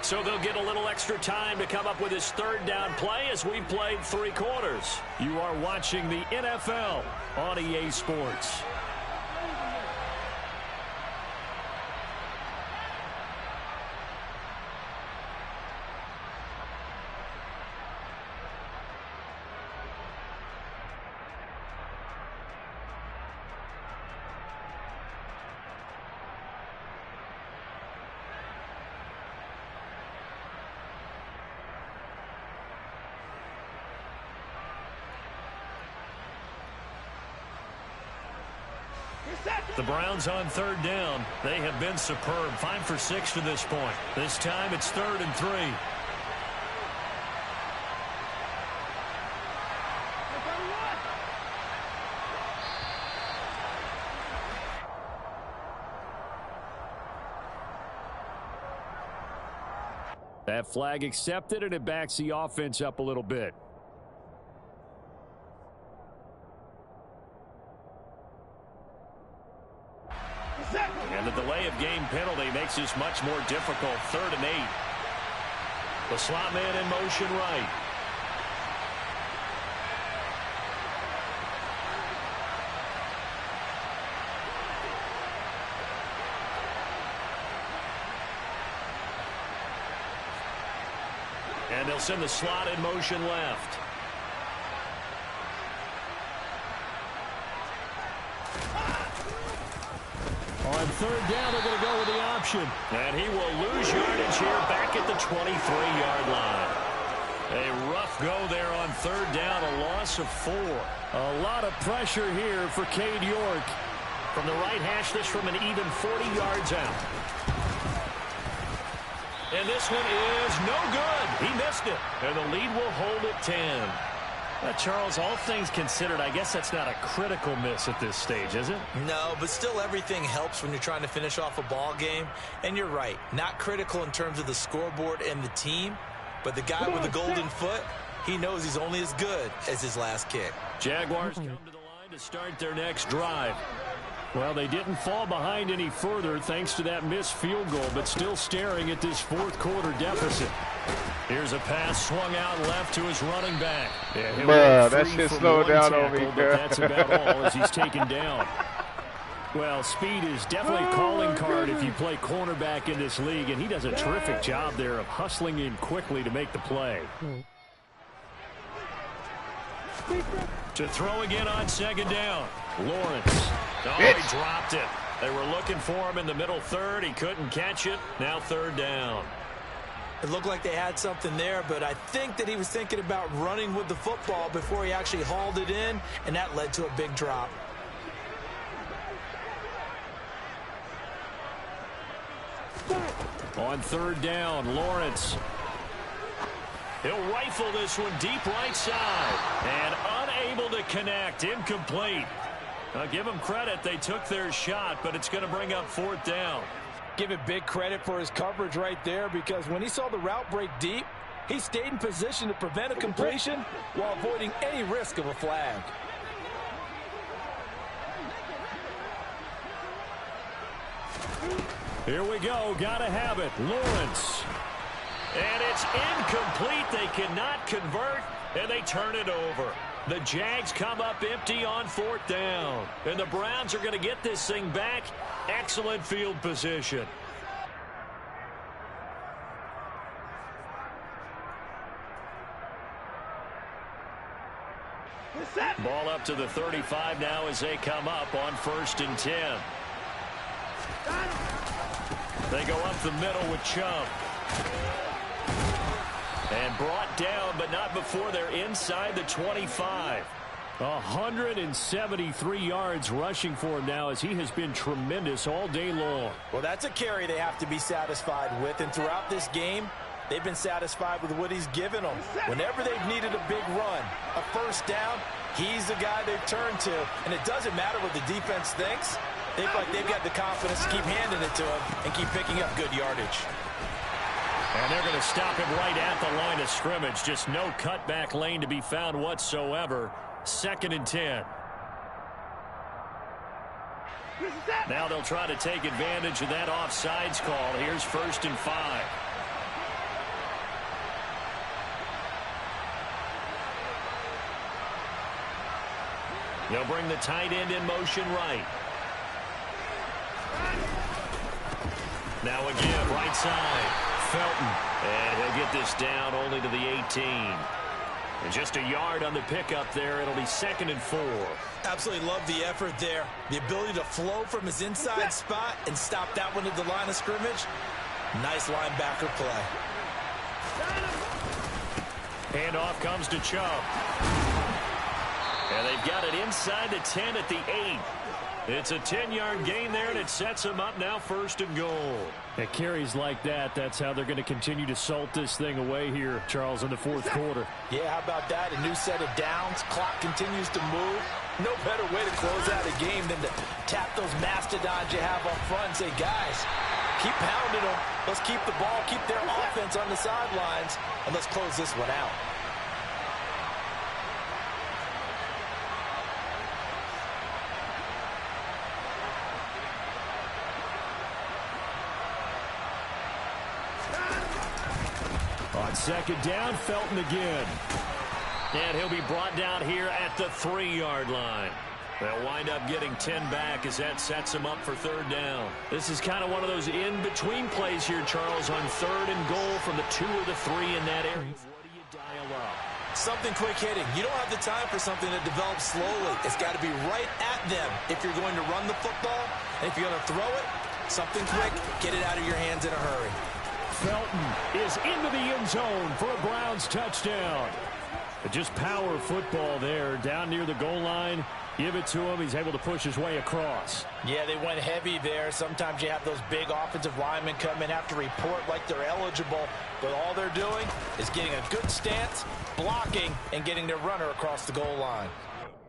So they'll get a little extra time to come up with his third down play as we've played 3 quarters. You are watching the NFL on EA Sports. The Browns on 3rd down. They have been superb. 5 for 6 to this point. This time it's 3rd and 3. That flag accepted, and it backs the offense up a little bit. And the delay of game penalty makes this much more difficult. 3rd and 8. The slot man in motion right. And they'll send the slot in motion left. On 3rd down, they're going to go with the option. And he will lose yardage here back at the 23-yard line. A rough go there on 3rd down, a loss of 4. A lot of pressure here for Cade York. From the right hash, this from an even 40 yards out. And this one is no good. He missed it. And the lead will hold at 10. Charles, all things considered, I guess that's not a critical miss at this stage, is it? No, but still everything helps when you're trying to finish off a ball game. And you're right, not critical in terms of the scoreboard and the team, but the guy with the golden foot, he knows he's only as good as his last kick. Jaguars come to the line to start their next drive. Well, they didn't fall behind any further thanks to that missed field goal, but still staring at this 4th quarter deficit. Here's a pass swung out left to his running back. Yeah, that shit slowed down on me. But that's about all as he's taken down. Well, speed is definitely a calling card if you play cornerback in this league, and he does a terrific job there of hustling in quickly to make the play. To throw again on 2nd down. Lawrence. Oh, he dropped it. They were looking for him in the middle 3rd. He couldn't catch it. Now 3rd down. It looked like they had something there, but I think that he was thinking about running with the football before he actually hauled it in, and that led to a big drop. On 3rd down, Lawrence. He'll rifle this one deep right side. And unable to connect. Incomplete. I'll give him credit. They took their shot, but it's going to bring up 4th down. Give it big credit for his coverage right there, because when he saw the route break deep, he stayed in position to prevent a completion while avoiding any risk of a flag. Here we go. Gotta have it. Lawrence. And it's incomplete. They cannot convert, and they turn it over. The Jags come up empty on 4th down. And the Browns are going to get this thing back. Excellent field position. Ball up to the 35 now as they come up on 1st and 10. They go up the middle with Chubb. And brought down, but not before they're inside the 25. 173 yards rushing for him now, as he has been tremendous all day long. Well, that's a carry they have to be satisfied with, and throughout this game, they've been satisfied with what he's given them. Whenever they've needed a big run, a 1st down, he's the guy they've turned to, and it doesn't matter what the defense thinks. They feel like they've got the confidence to keep handing it to him and keep picking up good yardage. And they're going to stop him right at the line of scrimmage. Just no cutback lane to be found whatsoever. 2nd and 10. Now they'll try to take advantage of that offsides call. Here's 1st and 5. They'll bring the tight end in motion right. Now again, right side. Felton. And he'll get this down only to the 18. And just a yard on the pickup there. It'll be 2nd and 4. Absolutely love the effort there. The ability to flow from his inside spot and stop that one at the line of scrimmage. Nice linebacker play. Handoff comes to Chubb. And And they've got it inside the 10 at the 8. It's a 10-yard gain there, and it sets them up now 1st and goal. At carries like that, that's how they're going to continue to salt this thing away here, Charles, in the 4th quarter. Yeah, how about that? A new set of downs. Clock continues to move. No better way to close out a game than to tap those mastodons you have up front and say, guys, keep pounding them. Let's keep the ball, keep their offense on the sidelines, and let's close this one out. On 2nd down, Felton again. And he'll be brought down here at the 3-yard line. They'll wind up getting 10 back as that sets them up for 3rd down. This is kind of one of those in-between plays here, Charles, on 3rd and goal from the 2 or the 3 in that area. What do you dial up? Something quick hitting. You don't have the time for something that develops slowly. It's got to be right at them if you're going to run the football. And if you're going to throw it, something quick, get it out of your hands in a hurry. Felton is into the end zone for a Browns touchdown. Just power football there down near the goal line. Give it to him. He's able to push his way across. Yeah, they went heavy there. Sometimes you have those big offensive linemen come in, have to report like they're eligible, but all they're doing is getting a good stance, blocking, and getting their runner across the goal line.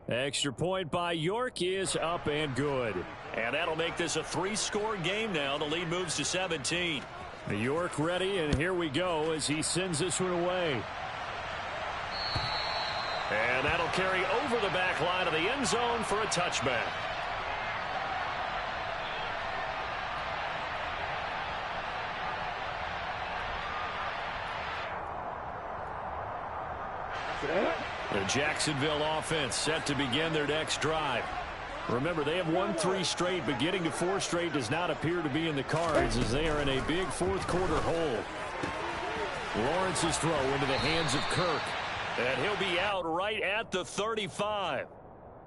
Extra point by York is up and good. And that'll make this a 3-score game now. The lead moves to 17. York ready, and here we go as he sends this one away. And that'll carry over the back line of the end zone for a touchback. The Jacksonville offense set to begin their next drive. Remember, they have won 3 straight, but getting to 4 straight does not appear to be in the cards as they are in a big 4th quarter hole. Lawrence's throw into the hands of Kirk. And he'll be out right at the 35.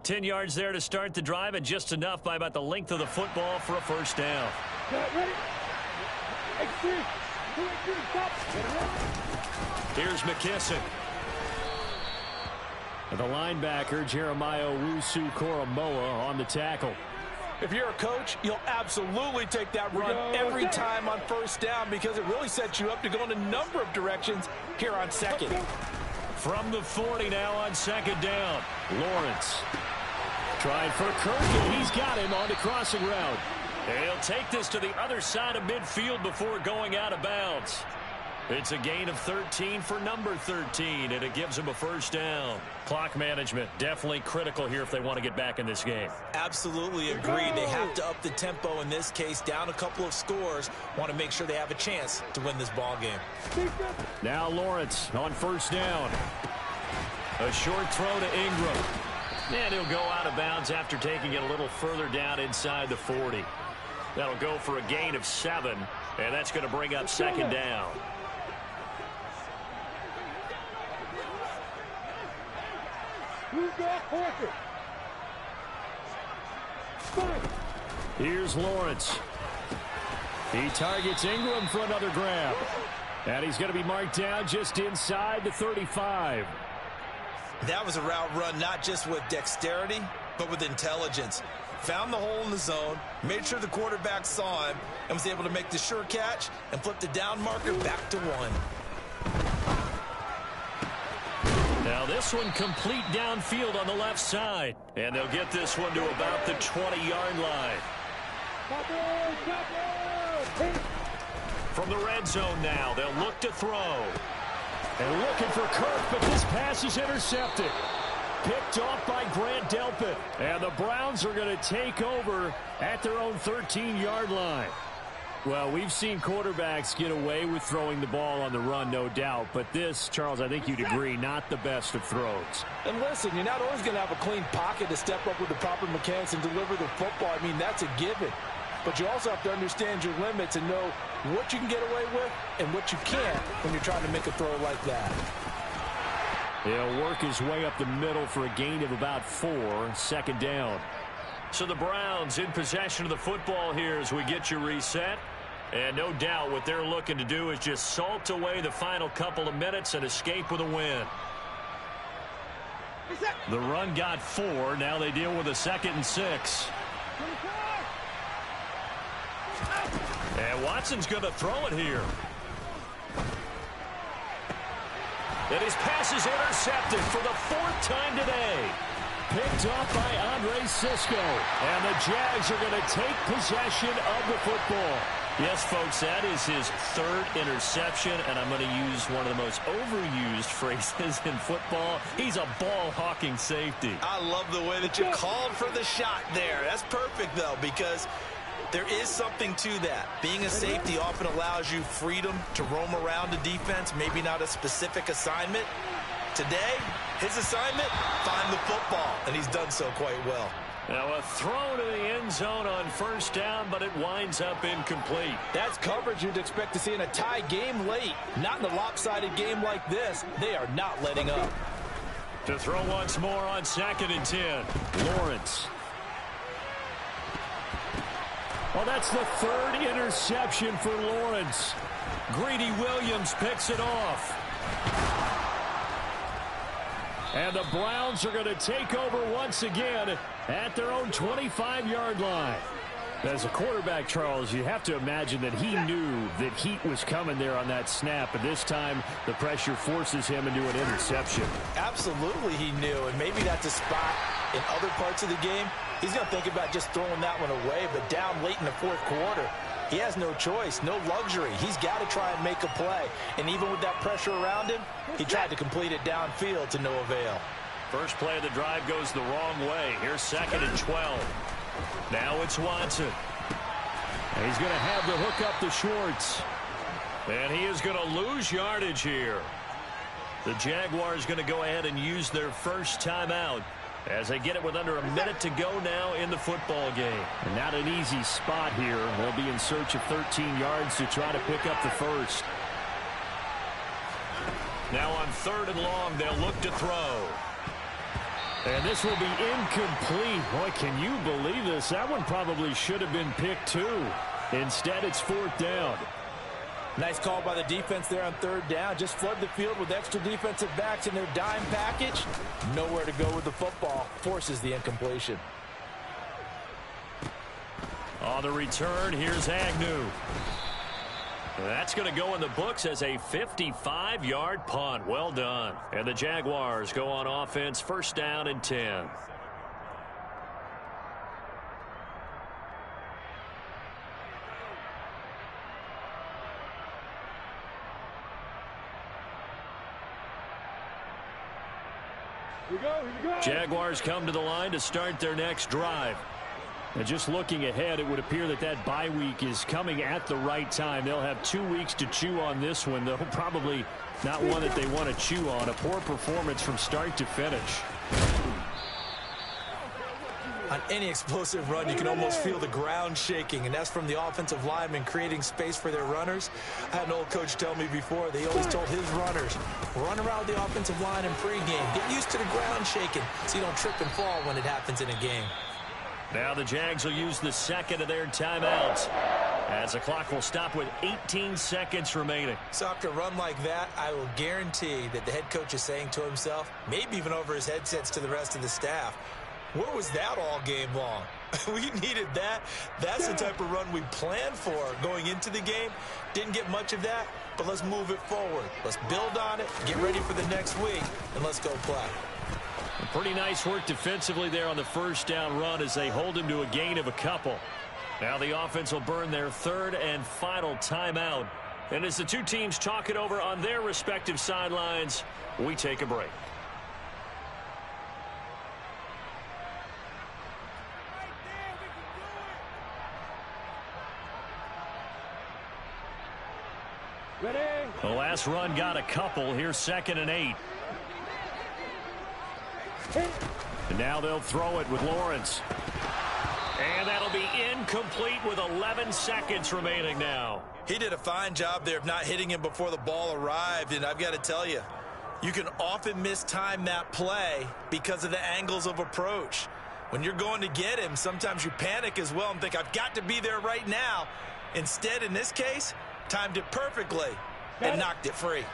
10 yards there to start the drive, and just enough by about the length of the football for a 1st down. Here's McKissick. The linebacker, Jeremiah Owusu-Koramoah, on the tackle. If you're a coach, you'll absolutely take that run every time on 1st down because it really sets you up to go in a number of directions here on 2nd. From the 40 now on 2nd down. Lawrence trying for Kirk, and he's got him on the crossing route. And he'll take this to the other side of midfield before going out of bounds. It's a gain of 13 for number 13, and it gives him a 1st down. Clock management definitely critical here if they want to get back in this game. Absolutely agreed. They have to up the tempo in this case, down a couple of scores. Want to make sure they have a chance to win this ball game. Now Lawrence on 1st down. A short throw to Ingram. And he'll go out of bounds after taking it a little further down inside the 40. That'll go for a gain of 7, and that's going to bring up 2nd down. Here's Lawrence. He targets Ingram for another grab. And he's going to be marked down just inside the 35. That was a route run not just with dexterity, but with intelligence. Found the hole in the zone, made sure the quarterback saw him, and was able to make the sure catch and flip the down marker back to 1. Now this one complete downfield on the left side. And they'll get this one to about the 20-yard line. From the red zone now, they'll look to throw. And looking for Kirk, but this pass is intercepted. Picked off by Grant Delpit. And the Browns are going to take over at their own 13-yard line. Well, we've seen quarterbacks get away with throwing the ball on the run, no doubt. But this, Charles, I think you'd agree, not the best of throws. And listen, you're not always going to have a clean pocket to step up with the proper mechanics and deliver the football. I mean, that's a given. But you also have to understand your limits and know what you can get away with and what you can't when you're trying to make a throw like that. He'll work his way up the middle for a gain of about 4, 2nd down. So the Browns in possession of the football here as we get you reset. And no doubt what they're looking to do is just salt away the final couple of minutes and escape with a win. The run got 4. Now they deal with a 2nd and 6. And Watson's going to throw it here. And his pass is intercepted for the 4th time today. Picked off by Andre Cisco. And the Jags are going to take possession of the football. Yes, folks, that is his 3rd interception, and I'm going to use one of the most overused phrases in football. He's a ball-hawking safety. I love the way that you called for the shot there. That's perfect, though, because there is something to that. Being a safety often allows you freedom to roam around the defense, maybe not a specific assignment. Today, his assignment, find the football, and he's done so quite well. Now a throw to the end zone on 1st down, but it winds up incomplete. That's coverage you'd expect to see in a tie game late. Not in a lopsided game like this. They are not letting up. To throw once more on 2nd and 10. Lawrence. Well, that's the 3rd interception for Lawrence. Greedy Williams picks it off. And the Browns are going to take over once again at their own 25-yard line. As a quarterback, Charles, you have to imagine that he knew that heat was coming there on that snap. But this time, the pressure forces him into an interception. Absolutely he knew, and maybe that's a spot in other parts of the game. He's going to think about just throwing that one away, but down late in the 4th quarter, he has no choice, no luxury. He's got to try and make a play. And even with that pressure around him, he tried to complete it downfield to no avail. First play of the drive goes the wrong way. Here's 2nd and 12. Now it's Watson. And he's going to have the hook up to Schwartz. And he is going to lose yardage here. The Jaguars going to go ahead and use their first timeout as they get it with under a minute to go now in the football game. And not an easy spot here. They'll be in search of 13 yards to try to pick up the first. Now on 3rd and long, they'll look to throw. And this will be incomplete. Boy, can you believe this? That one probably should have been picked too. Instead, it's 4th down. Nice call by the defense there on 3rd down. Just flood the field with extra defensive backs in their dime package. Nowhere to go with the football. Forces the incompletion. On the return, here's Agnew. That's going to go in the books as a 55-yard punt. Well done. And the Jaguars go on offense, 1st down and 10. Here we go. Jaguars come to the line to start their next drive. And just looking ahead, it would appear that that bye week is coming at the right time. They'll have 2 weeks to chew on this one, though probably not one that they want to chew on. A poor performance from start to finish. On any explosive run, you can almost feel the ground shaking, and that's from the offensive linemen creating space for their runners. I had an old coach tell me before, they always told his runners, run around the offensive line in pregame. Get used to the ground shaking so you don't trip and fall when it happens in a game. Now the Jags will use the 2nd of their timeouts as the clock will stop with 18 seconds remaining. So after a run like that, I will guarantee that the head coach is saying to himself, maybe even over his headsets to the rest of the staff, where was that all game long? We needed that. That's the type of run we planned for going into the game. Didn't get much of that, but let's move it forward. Let's build on it, get ready for the next week, and let's go play. Pretty nice work defensively there on the 1st down run as they hold him to a gain of a couple. Now the offense will burn their 3rd and final timeout. And as the two teams talk it over on their respective sidelines, we take a break. Ready? The last run got a couple. Here's 2nd and 8. And now they'll throw it with Lawrence. And that'll be incomplete with 11 seconds remaining now. He did a fine job there of not hitting him before the ball arrived, and I've got to tell you, you can often mistime that play because of the angles of approach. When you're going to get him, sometimes you panic as well and think, I've got to be there right now. Instead, in this case, timed it perfectly and knocked it free.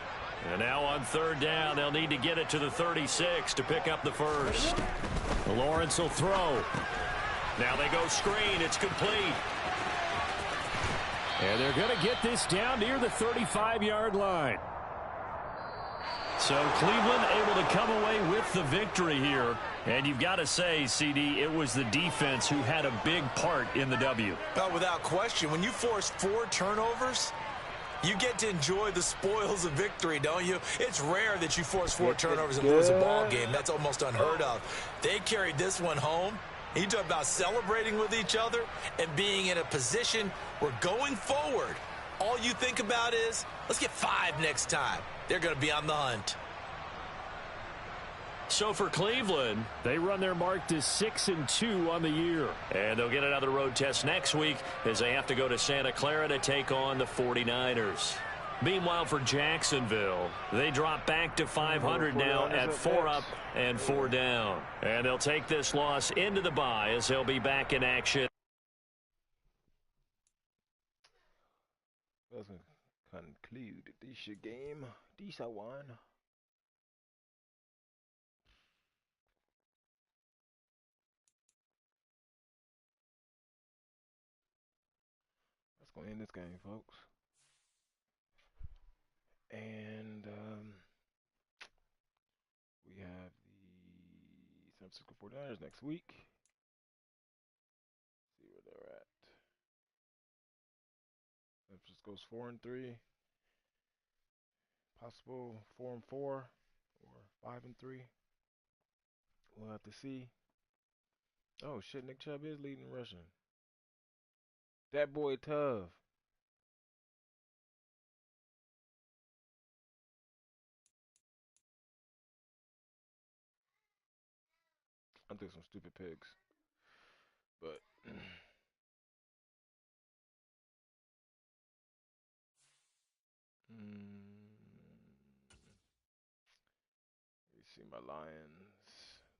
And now on third down, they'll need to get it to the 36 to pick up the first. Lawrence will throw. Now they go screen. It's complete. And they're going to get this down near the 35-yard line. So Cleveland able to come away with the victory here. And you've got to say, CD, it was the defense who had a big part in the W. Without question, when you force 4 turnovers, you get to enjoy the spoils of victory, don't you? It's rare that you force 4 turnovers and lose a ball game. That's almost unheard of. They carried this one home. You talk about celebrating with each other and being in a position where going forward, all you think about is, let's get 5 next time. They're going to be on the hunt. So for Cleveland, they run their mark to 6-2 on the year. And they'll get another road test next week as they have to go to Santa Clara to take on the 49ers. Meanwhile, for Jacksonville, they drop back to 500 now at 4 up and 4 down. And they'll take this loss into the bye as they'll be back in action. Doesn't conclude this game. This one. That's going to end this game, folks. And we have the San Francisco 49ers next week. See where they're at. San Francisco's 4-3. Possible 4-4 or 5-3. We'll have to see. Oh shit, Nick Chubb is leading rushing. That boy tough. I took some stupid picks, but you see my Lions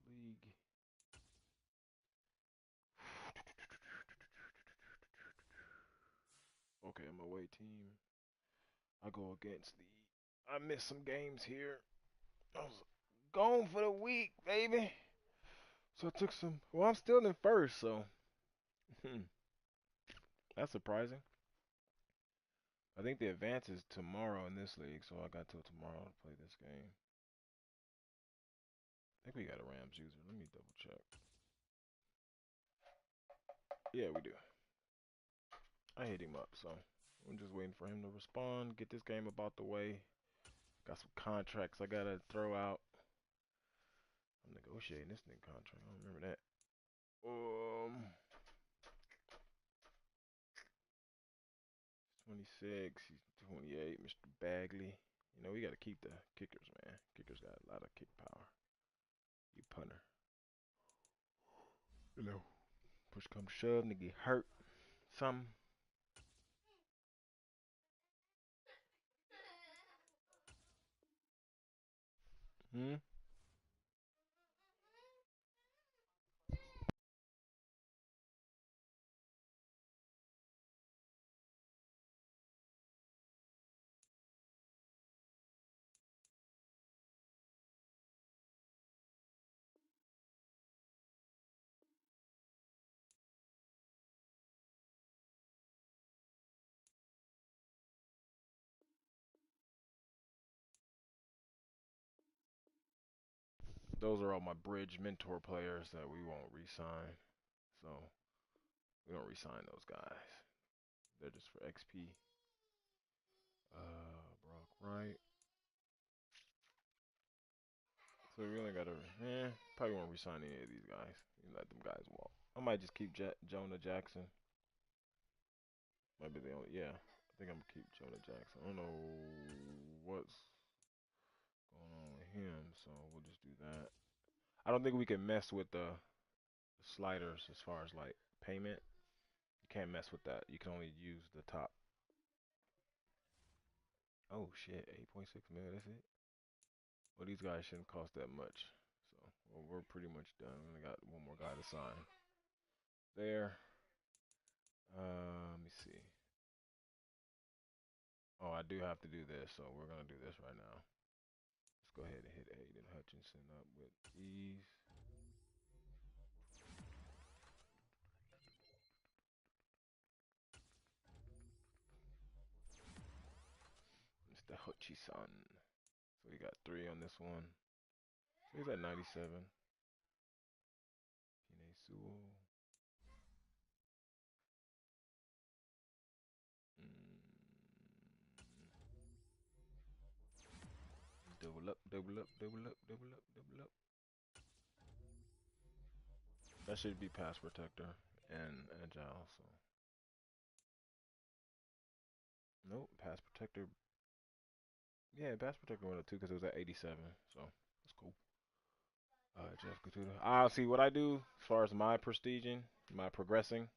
league. Okay, I'm away team. I go against I missed some games here. I was gone for the week, baby. So I took some. Well, I'm still in first, so that's surprising. I think the advance is tomorrow in this league, so I got till tomorrow to play this game. I think we got a Rams user. Let me double check. Yeah, we do. I hit him up, so I'm just waiting for him to respond, get this game about the way. Got some contracts I gotta throw out. I'm negotiating this new contract. I don't remember that. 26, he's 28, Mr. Bagley. You know, we got to keep the kickers, man. Kickers got a lot of kick power. You punter. You know, push come to shove, nigga get hurt. Something. Those are all my bridge mentor players that we won't re-sign. So, we don't re-sign those guys. They're just for XP. Brock Wright. So we really gotta, probably won't re-sign any of these guys. You let them guys walk. I might just keep Jonah Jackson. Might be the only, yeah. I think I'm gonna keep Jonah Jackson. I don't know what's going on with him, so we'll just do that. I don't think we can mess with the sliders as far as like payment. You can't mess with that. You can only use the top. Oh shit, 8.6 million, that's it? Well, these guys shouldn't cost that much. So, well, we're pretty much done. We only got one more guy to sign. There. Let me see. Oh, I do have to do this, so we're gonna do this right now. go ahead and hit Aiden Hutchinson up with ease. Mr. Hutchinson. So he got 3 on this one. So he's at 97. Penei Sewell. Double up, double up, double up, double up, double up. That should be pass protector and agile, so. Nope, pass protector. Yeah, pass protector went up too because it was at 87, so that's cool. Jeff Couture. See what I do as far as my prestiging, my progressing.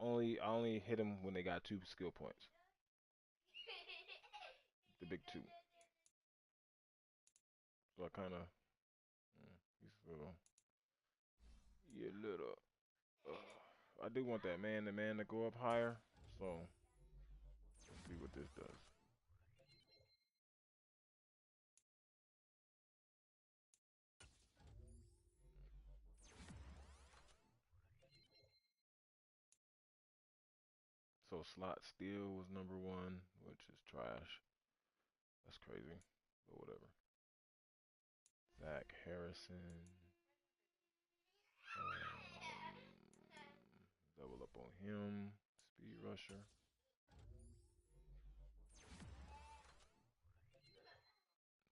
I only hit them when they got 2 skill points. The big 2. So I kind of, he's a little. I do want that man to go up higher. So let's see what this does. So slot steal was number 1, which is trash. That's crazy, but whatever. Zach Harrison. Double up on him. Speed rusher.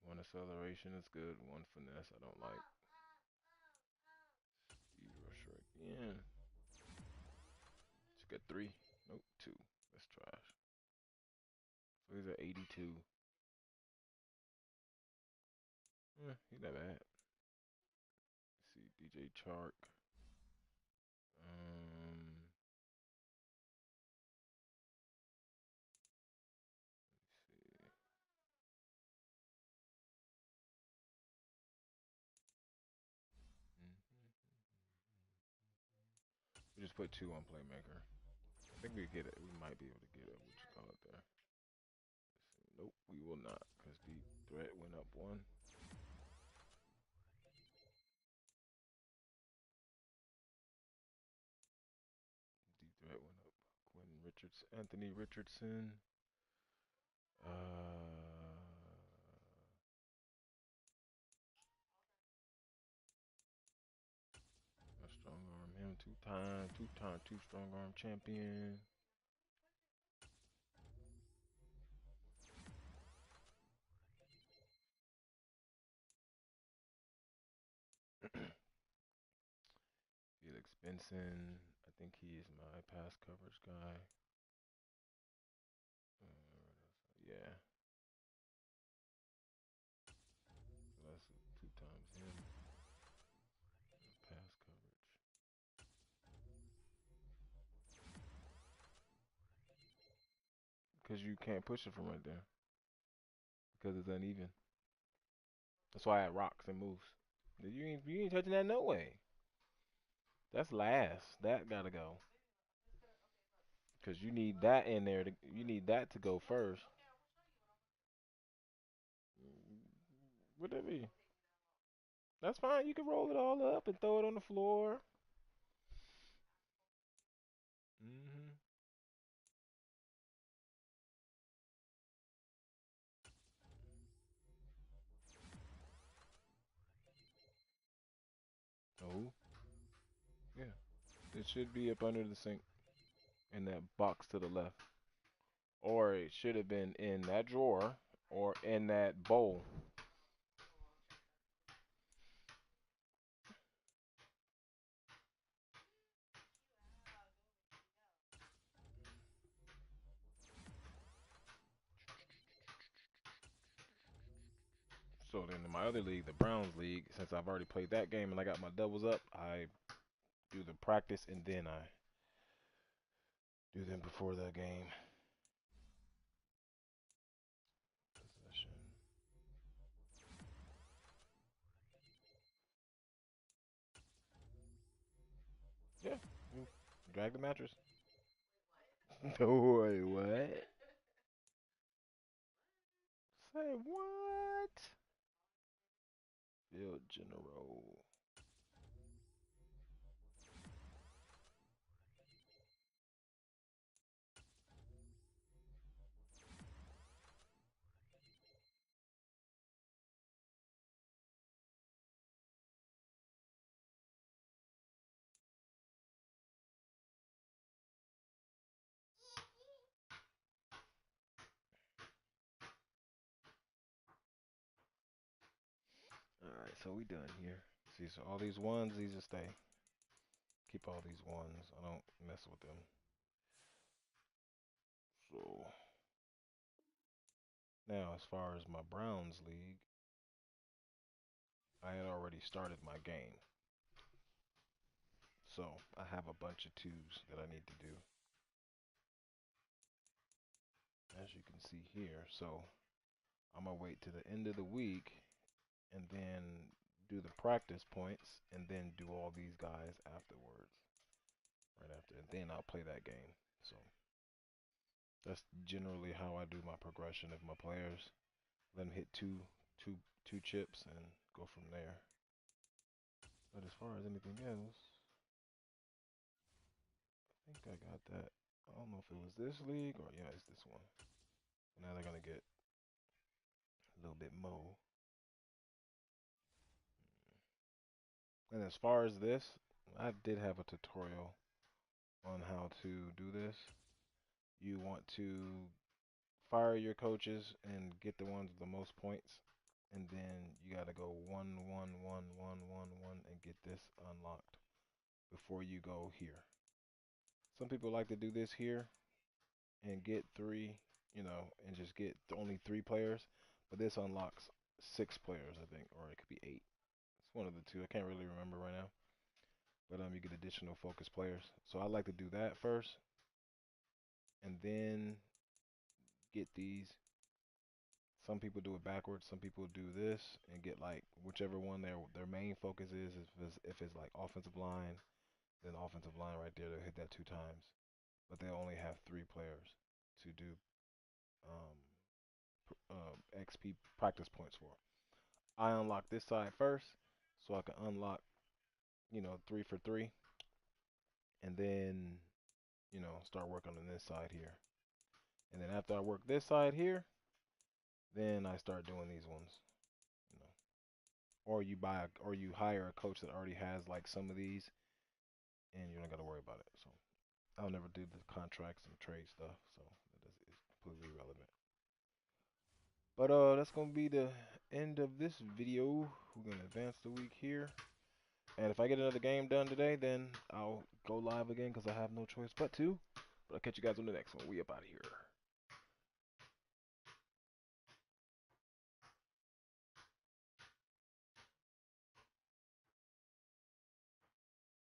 1 acceleration is good. 1 finesse I don't like. Speed rusher again. Should get 3. Nope, 2. That's trash. So he's at 82. He's not bad. Let's see, DJ Chark. We just put 2 on playmaker. I think we get it. We might be able to get it. What you call it there? Nope, we will not, because deep threat went up 1. Deep threat went up. Anthony Richardson. Strong arm him 2 strong arm champion. Felix Benson, I think he is my pass coverage guy. Yeah. So that's 2 times him. Pass coverage. Because you can't push it from right there. Because it's uneven. That's why I had rocks and moves. You ain't touching that no way. That's last. That gotta go. Because you need that in there. You need that to go first. What'd that be? That's fine. You can roll it all up and throw it on the floor. Oh. Yeah. It should be up under the sink in that box to the left. Or it should have been in that drawer or in that bowl. So then in my other league, the Browns league, since I've already played that game and I got my doubles up, I do the practice and then I do them before the game. Possession. Yeah. Drag the mattress. Wait, what? Say what? Field general. Alright, so we done here. See, so all these ones, these will stay. Keep all these ones. I don't mess with them. So, now as far as my Browns league, I had already started my game. So, I have a bunch of twos that I need to do. As you can see here. So, I'm going to wait to the end of the week and then do the practice points and then do all these guys afterwards. Right after. And then I'll play that game. So, that's generally how I do my progression of my players. Let them hit two chips and go from there. But as far as anything else, I think I got that. I don't know if it was this league or yeah, it's this one. Now they're gonna get a little bit more. And as far as this, I did have a tutorial on how to do this. You want to fire your coaches and get the ones with the most points, and then you gotta go 1, 1, 1, 1, 1, 1, and get this unlocked before you go here. Some people like to do this here and get 3, you know, and just get only 3 players, but this unlocks 6 players, I think, or it could be 8. It's one of the two. I can't really remember right now. But you get additional focus players. So I like to do that first, and then get these. Some people do it backwards. Some people do this and get like whichever one their main focus is. If it's like offensive line, then offensive line right there, they'll hit that 2 times. But they only have 3 players to do XP practice points for. I unlock this side first, so I can unlock, 3 for 3, and then, start working on this side here. And then after I work this side here, then I start doing these ones, Or you hire a coach that already has like some of these, and you don't got to worry about it. So I'll never do the contracts and trade stuff, so it's completely irrelevant. But that's gonna be the end of this video. We're gonna advance the week here, and if I get another game done today, then I'll go live again because I have no choice but to. But I'll catch you guys on the next one. We up out of here.